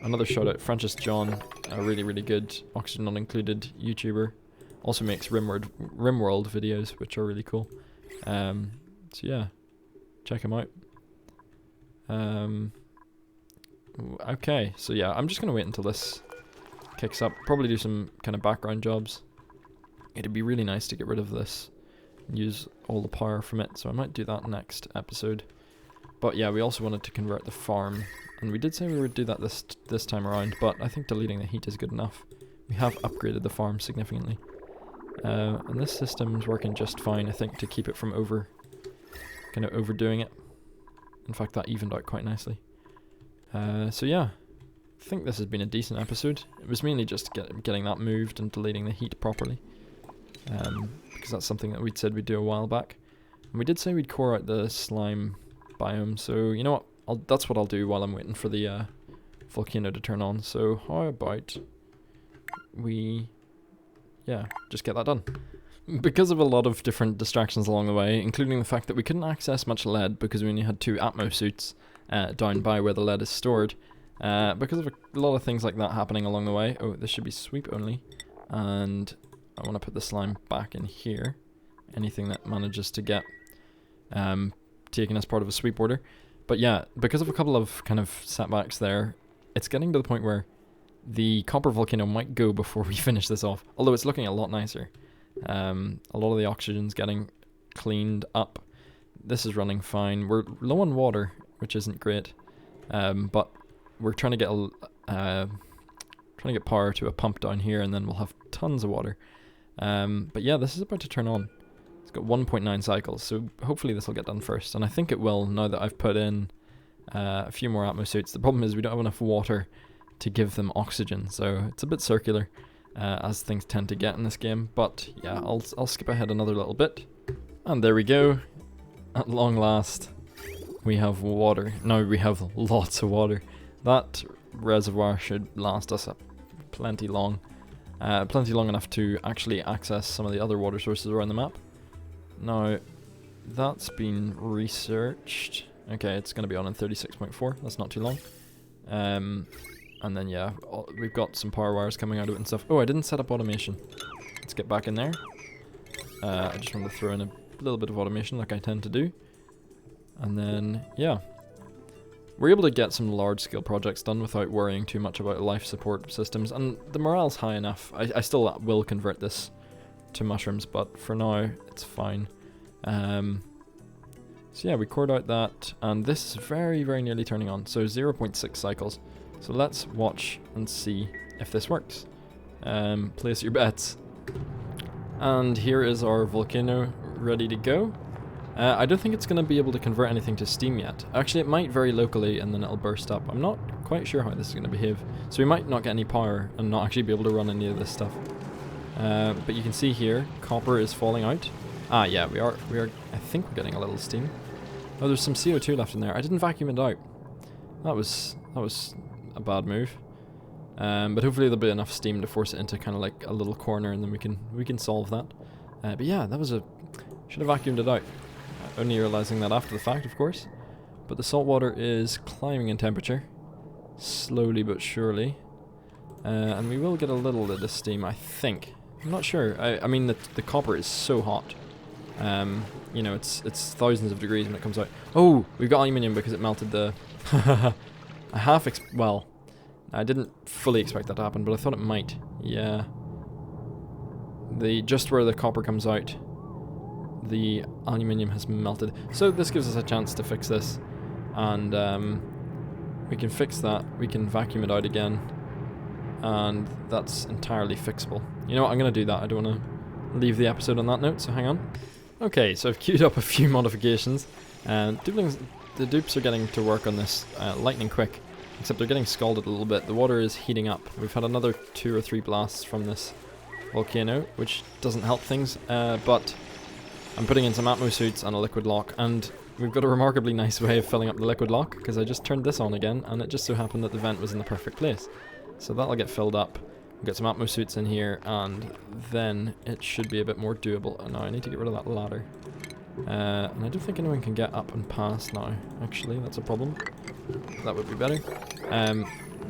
Another shout out, Francis John, a really, really good Oxygen Not Included YouTuber. Also makes RimWorld videos, which are really cool. So yeah. Check him out. Okay, so yeah, I'm just gonna wait until this kicks up. Probably do some kind of background jobs. It'd be really nice to get rid of this, use all the power from it, so I might do that next episode. But yeah, we also wanted to convert the farm, and we did say we would do that this time around, but I think deleting the heat is good enough. We have upgraded the farm significantly. And this system's working just fine, I think, to keep it from kind of overdoing it. In fact, that evened out quite nicely. So yeah, I think this has been a decent episode. It was mainly just getting that moved and deleting the heat properly. Because that's something that we'd said we'd do a while back. And we did say we'd core out the slime biome, so you know what, that's what I'll do while I'm waiting for the volcano to turn on. So how about we, yeah, just get that done. Because of a lot of different distractions along the way, including the fact that we couldn't access much lead because we only had 2 Atmo suits down by where the lead is stored. Because of a lot of things like that happening along the way. Oh, this should be sweep only. And I want to put the slime back in here. Anything that manages to get taken as part of a sweep order. But yeah, because of a couple of kind of setbacks there, it's getting to the point where the copper volcano might go before we finish this off. Although it's looking a lot nicer. A lot of the oxygen's getting cleaned up. This is running fine. We're low on water, which isn't great, but we're trying to get power to a pump down here, and then we'll have tons of water. But yeah, this is about to turn on. It's got 1.9 cycles, so hopefully this will get done first. And I think it will, now that I've put in a few more Atmo suits. The problem is we don't have enough water to give them oxygen, so it's a bit circular, as things tend to get in this game. But yeah, I'll skip ahead another little bit. And there we go. At long last, we have water. Now we have lots of water. That reservoir should last us plenty long enough to actually access some of the other water sources around the map. Now, that's been researched. Okay, it's going to be on in 36.4. That's not too long. And then yeah, we've got some power wires coming out of it and stuff. Oh, I didn't set up automation. Let's get back in there. I just want to throw in a little bit of automation like I tend to do. And then, yeah. We're able to get some large-scale projects done without worrying too much about life support systems. And the morale's high enough. I still will convert this to mushrooms, but for now, it's fine. So yeah, we cored out that, and this is very, very nearly turning on. So 0.6 cycles. So let's watch and see if this works. Place your bets. And here is our volcano ready to go. I don't think it's going to be able to convert anything to steam yet. Actually, it might very locally and then it'll burst up. I'm not quite sure how this is going to behave. So we might not get any power and not actually be able to run any of this stuff. But you can see here, copper is falling out. Ah, yeah, we are. I think we're getting a little steam. Oh, there's some CO2 left in there. I didn't vacuum it out. That was a bad move. But hopefully there'll be enough steam to force it into kind of like a little corner, and then we can solve that. But yeah, should have vacuumed it out. Only realizing that after the fact, of course. But the salt water is climbing in temperature, slowly but surely. And we will get a little bit of steam, I think. I'm not sure. I mean, the copper is so hot. You know, it's thousands of degrees when it comes out. Oh, we've got aluminium because it melted the... well, I didn't fully expect that to happen, but I thought it might. Yeah. Just where the copper comes out, the aluminium has melted. So this gives us a chance to fix this. And we can fix that. We can vacuum it out again. And that's entirely fixable. You know what, I'm going to do that. I don't want to leave the episode on that note, so hang on. Okay, so I've queued up a few modifications. The dupes are getting to work on this lightning quick, except they're getting scalded a little bit. The water is heating up. We've had another 2 or 3 blasts from this volcano, which doesn't help things, but I'm putting in some Atmo suits and a liquid lock, and we've got a remarkably nice way of filling up the liquid lock, because I just turned this on again, and it just so happened that the vent was in the perfect place. So that'll get filled up. We'll get some Atmo suits in here, and then it should be a bit more doable. And now I need to get rid of that ladder. And I don't think anyone can get up and past now. Actually, that's a problem. That would be better.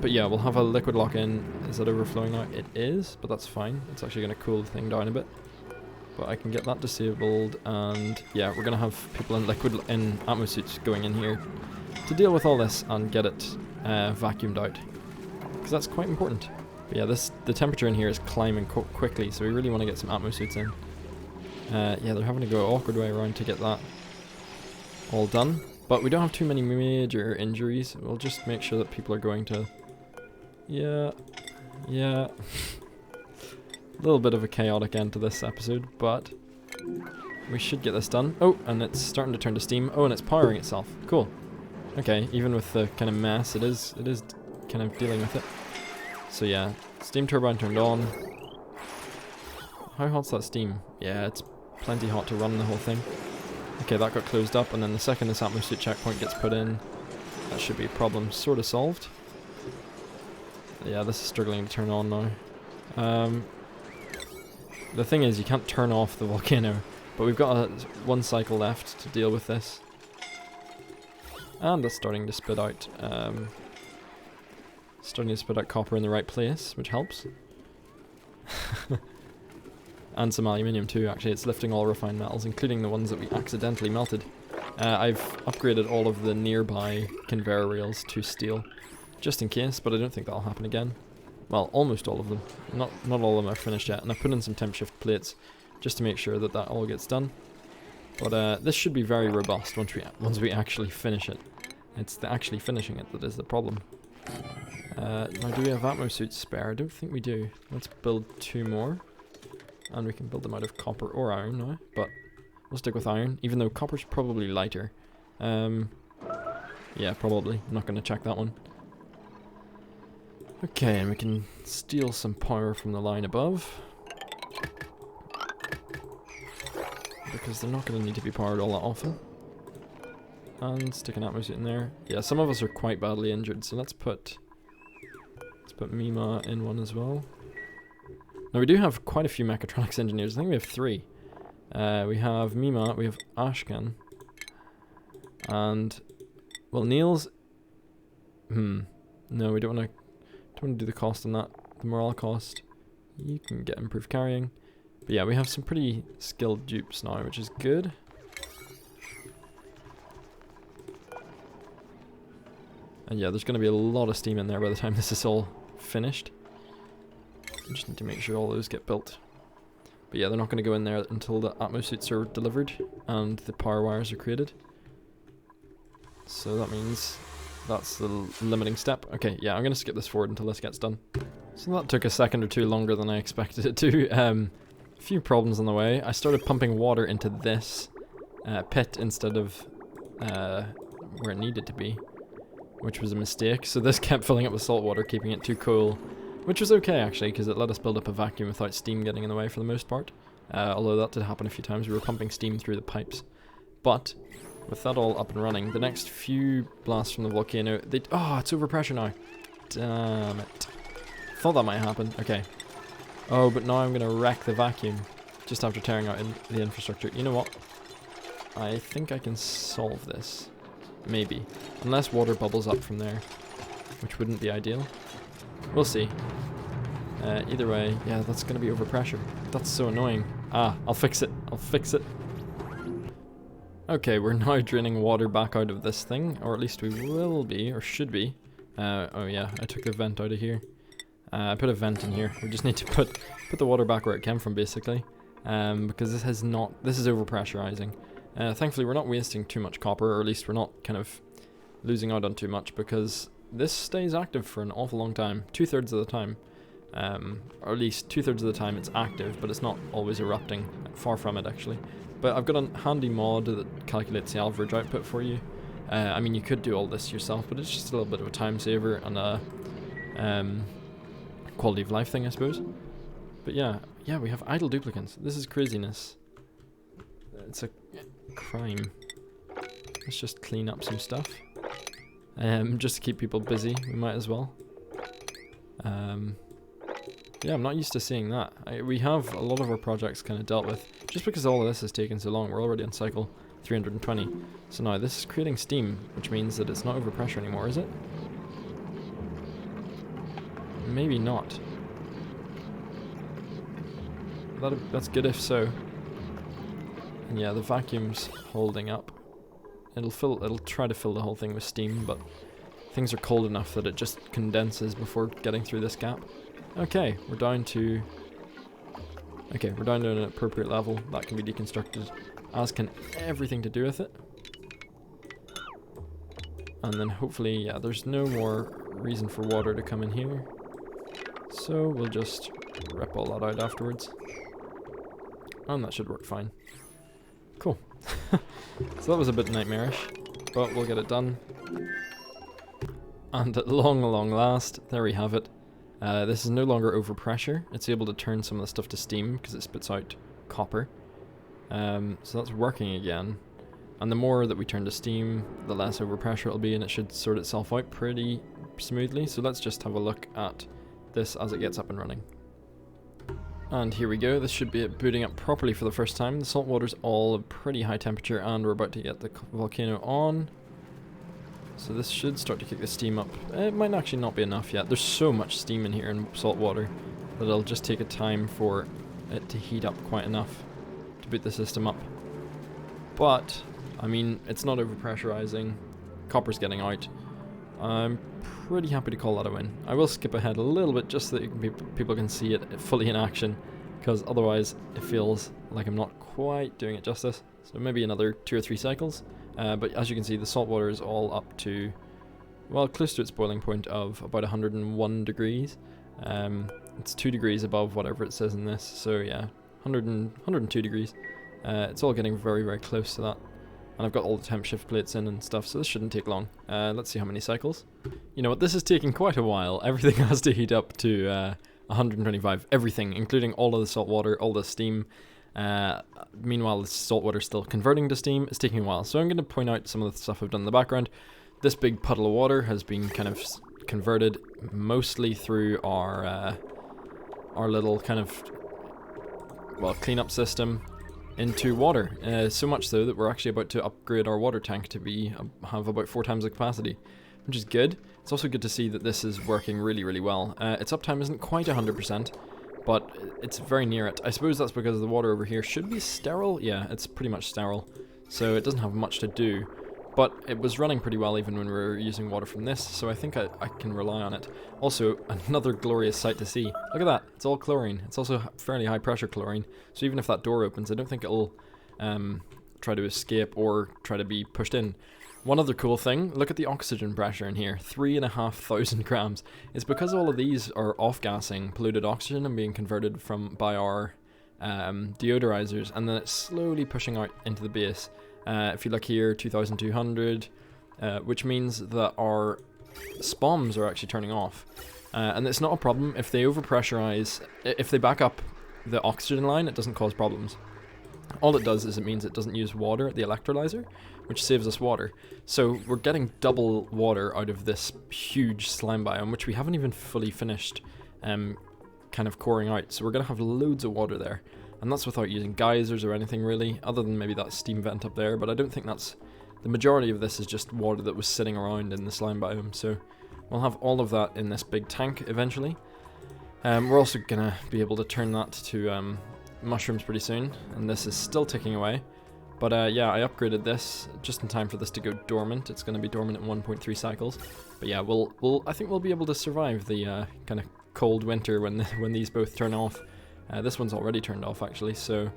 But yeah, we'll have a liquid lock in. Is it overflowing now? It is, but that's fine. It's actually going to cool the thing down a bit. But I can get that disabled, and yeah, we're going to have people in Atmo suits going in here to deal with all this and get it vacuumed out. Because that's quite important. But yeah, the temperature in here is climbing quickly, so we really want to get some Atmo suits in. Yeah, they're having to go an awkward way around to get that all done. But we don't have too many major injuries. We'll just make sure that people are going to... Yeah. A little bit of a chaotic end to this episode, but we should get this done. Oh, and it's starting to turn to steam. Oh, and it's powering itself. Cool. Okay, even with the kind of mess, it is kind of dealing with it. So yeah, steam turbine turned on. How hot's that steam? Yeah, it's plenty hot to run the whole thing. Okay, that got closed up, and then the second this Atmo suit checkpoint gets put in, that should be a problem sort of solved. Yeah, this is struggling to turn on now. The thing is, you can't turn off the volcano, but we've got 1 cycle left to deal with this. And that's starting to spit out. Copper in the right place, which helps. And some aluminium too, actually. It's lifting all refined metals, including the ones that we accidentally melted. I've upgraded all of the nearby conveyor rails to steel, just in case, but I don't think that'll happen again. Well, almost all of them. Not all of them are finished yet, and I've put in some temp shift plates just to make sure that that all gets done. But this should be very robust once we actually finish it. It's the actually finishing it that is the problem. Now, do we have Atmo suits spare? I don't think we do. Let's build 2 more. And we can build them out of copper or iron now. But We'll stick with iron, even though copper's probably lighter. Yeah, probably. I'm not going to check that one. Okay, and we can steal some power from the line above. Because they're not going to need to be powered all that often. And stick an atmosphere in there. Yeah, some of us are quite badly injured, so let's put Mima in one as well. Now we do have quite a few mechatronics engineers. I think we have 3. We have Mima, we have Ashkan, and well, Niels. No, we don't want to do the cost on that. The morale cost. You can get improved carrying, but yeah, we have some pretty skilled dupes now, which is good. And yeah, there's going to be a lot of steam in there by the time this is all finished. I just need to make sure all those get built. But yeah, they're not going to go in there until the Atmo suits are delivered and the power wires are created. So that means that's the limiting step. Okay, yeah, I'm going to skip this forward until this gets done. So that took a second or two longer than I expected it to. A few problems on the way. I started pumping water into this pit instead of where it needed to be, which was a mistake. So this kept filling up with salt water, keeping it too cool. Which was okay, actually, because it let us build up a vacuum without steam getting in the way for the most part. Although that did happen a few times. We were pumping steam through the pipes. But with that all up and running, the next few blasts from the volcano... Oh, it's overpressure now. Damn it. Thought that might happen. Okay. Oh, but now I'm going to wreck the vacuum just after tearing out the infrastructure. You know what? I think I can solve this. Maybe. Unless water bubbles up from there, which wouldn't be ideal. We'll see. Either way, yeah, that's going to be overpressure. That's so annoying. Ah, I'll fix it. I'll fix it. Okay, we're now draining water back out of this thing, or at least we will be, or should be. Oh yeah, I took the vent out of here. I put a vent in here. We just need to put the water back where it came from, basically. Because this is overpressurizing. Thankfully, we're not wasting too much copper, or at least we're not kind of losing out on too much, because this stays active for an awful long time, 2/3 of the time. Or at least 2/3 of the time it's active, but it's not always erupting. Far from it, actually. But I've got a handy mod that calculates the average output for you. I mean, you could do all this yourself, but it's just a little bit of a time saver and a quality of life thing, I suppose. But yeah, we have idle duplicants. This is craziness. It's a crime. Let's just clean up some stuff. Just to keep people busy, we might as well. Yeah, I'm not used to seeing that. We have a lot of our projects kind of dealt with. Just because all of this has taken so long, we're already on cycle 320. So now this is creating steam, which means that it's not overpressure anymore, is it? Maybe not. That's good if so. And yeah, the vacuum's holding up. It'll try to fill the whole thing with steam, but things are cold enough that it just condenses before getting through this gap. Okay, we're down to an appropriate level that can be deconstructed, as can everything to do with it. And then hopefully, yeah, there's no more reason for water to come in here. So we'll just rip all that out afterwards. And that should work fine. Cool. So that was a bit nightmarish, but we'll get it done. And at long last, there we have it. This is no longer overpressure. It's able to turn some of the stuff to steam because it spits out copper. So that's working again. And the more that we turn to steam, the less overpressure it'll be, and it should sort itself out pretty smoothly. So let's just have a look at this as it gets up and running. And here we go. This should be it booting up properly for the first time. The salt water's all at pretty high temperature, and we're about to get the volcano on. So this should start to kick the steam up. It might actually not be enough yet. There's so much steam in here in salt water that it'll just take a time for it to heat up quite enough to boot the system up. But, I mean, it's not overpressurizing. Copper's getting out. I'm pretty happy to call that a win. I will skip ahead a little bit just so that people can see it fully in action, because otherwise it feels like I'm not quite doing it justice. So maybe another 2 or 3 cycles. But as you can see, the salt water is all up to, well, close to its boiling point of about 101 degrees. It's 2 degrees above whatever it says in this, so yeah, 102 degrees. It's all getting very, very close to that. And I've got all the temp shift plates in and stuff, so this shouldn't take long. Let's see how many cycles. You know what, this is taking quite a while. Everything has to heat up to 125. Everything, including all of the salt water, all the steam. Meanwhile, the salt water is still converting to steam. It's taking a while. So I'm going to point out some of the stuff I've done in the background. This big puddle of water has been kind of converted mostly through our little kind of, well, cleanup system into water, so much so that we're actually about to upgrade our water tank to have about 4 times the capacity, which is good. It's also good to see that this is working really, really well. Its uptime isn't quite 100%, but it's very near it. I suppose that's because the water over here should be sterile. Yeah, it's pretty much sterile, so it doesn't have much to do. But it was running pretty well even when we were using water from this, so I think I can rely on it. Also, another glorious sight to see. Look at that, it's all chlorine. It's also fairly high pressure chlorine, so even if that door opens, I don't think it'll try to escape or try to be pushed in. One other cool thing, look at the oxygen pressure in here, 3,500 grams. It's because all of these are off-gassing polluted oxygen and being converted by our deodorizers, and then it's slowly pushing out into the base. If you look here, 2,200, which means that our SPOMs are actually turning off. And it's not a problem if they overpressurize. If they back up the oxygen line, it doesn't cause problems. All it does is it means it doesn't use water at the electrolyzer, which saves us water. So we're getting double water out of this huge slime biome, which we haven't even fully finished kind of coring out. So we're going to have loads of water there. And that's without using geysers or anything really, other than maybe that steam vent up there, but I don't think that's... The majority of this is just water that was sitting around in the slime biome, so we'll have all of that in this big tank eventually. We're also gonna be able to turn that to mushrooms pretty soon, and this is still ticking away. But yeah, I upgraded this just in time for this to go dormant. It's gonna be dormant at 1.3 cycles. But yeah, I think we'll be able to survive the kind of cold winter when these both turn off. This one's already turned off actually, so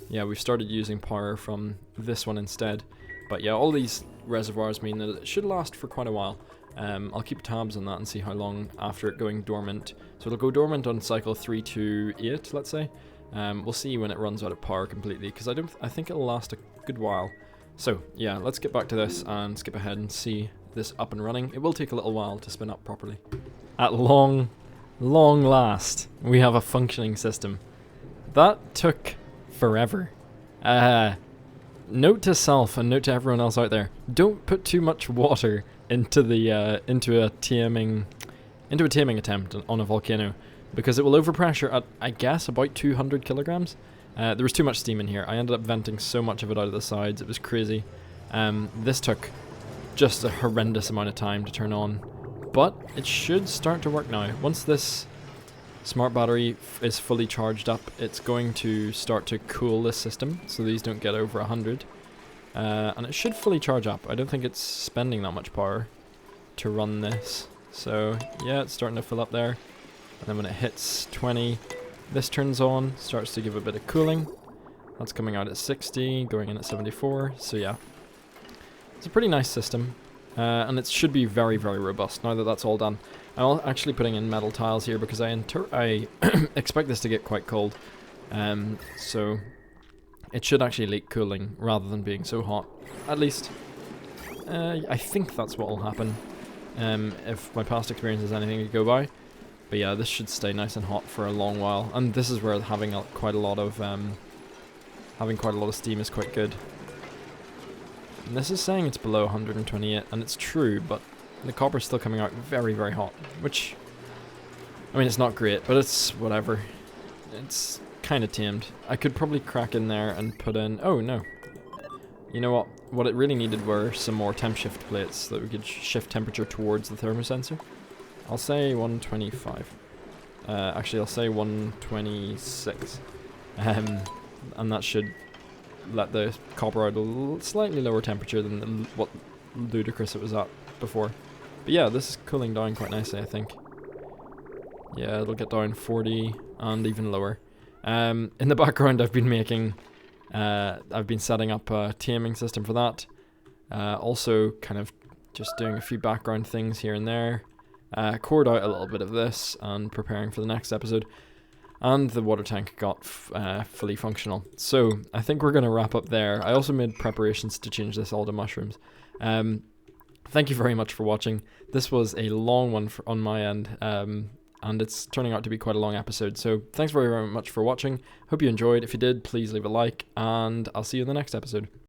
yeah, we've started using power from this one instead. But yeah, all these reservoirs mean that it should last for quite a while. I'll keep tabs on that and see how long after it going dormant. So it'll go dormant on cycle 3 to 8, let's say. We'll see when it runs out of power completely, because I think it'll last a good while. So yeah, let's get back to this and skip ahead and see this up and running. It will take a little while to spin up properly. At long last, we have a functioning system. That took forever. Note to self and note to everyone else out there: don't put too much water into the into a taming attempt on a volcano, because it will overpressure at, I guess, about 200 kilograms. There was too much steam in here. I ended up venting so much of it out of the sides. It was crazy. This took just a horrendous amount of time to turn on. But it should start to work now. Once this smart battery is fully charged up, it's going to start to cool this system, so these don't get over 100. And it should fully charge up. I don't think it's spending that much power to run this. So yeah, it's starting to fill up there. And then when it hits 20, this turns on, starts to give a bit of cooling. That's coming out at 60, going in at 74. So yeah, it's a pretty nice system. And it should be very, very robust now that that's all done. I'm actually putting in metal tiles here because I expect this to get quite cold. So it should actually leak cooling rather than being so hot. At least, I think that's what will happen if my past experience is anything to go by. But yeah, this should stay nice and hot for a long while. And this is where having quite a lot of steam is quite good. And this is saying it's below 128, and it's true, but the copper's still coming out very, very hot, which, I mean, it's not great, but it's whatever. It's kind of tamed. I could probably crack in there and put in, oh no. You know what? What it really needed were some more temp shift plates so that we could shift temperature towards the thermosensor. I'll say 125. Actually, I'll say 126. And that should let the copper out a slightly lower temperature than what ludicrous it was at before. But yeah, this is cooling down quite nicely, I think. Yeah, it'll get down 40 and even lower. In the background, I've been setting up a taming system for that. Also, kind of just doing a few background things here and there. Cored out a little bit of this and preparing for the next episode. and the water tank got fully functional. So I think we're going to wrap up there. I also made preparations to change this all to mushrooms. Thank you very much for watching. This was a long one on my end, and it's turning out to be quite a long episode. So thanks very, very much for watching. Hope you enjoyed. If you did, please leave a like, and I'll see you in the next episode.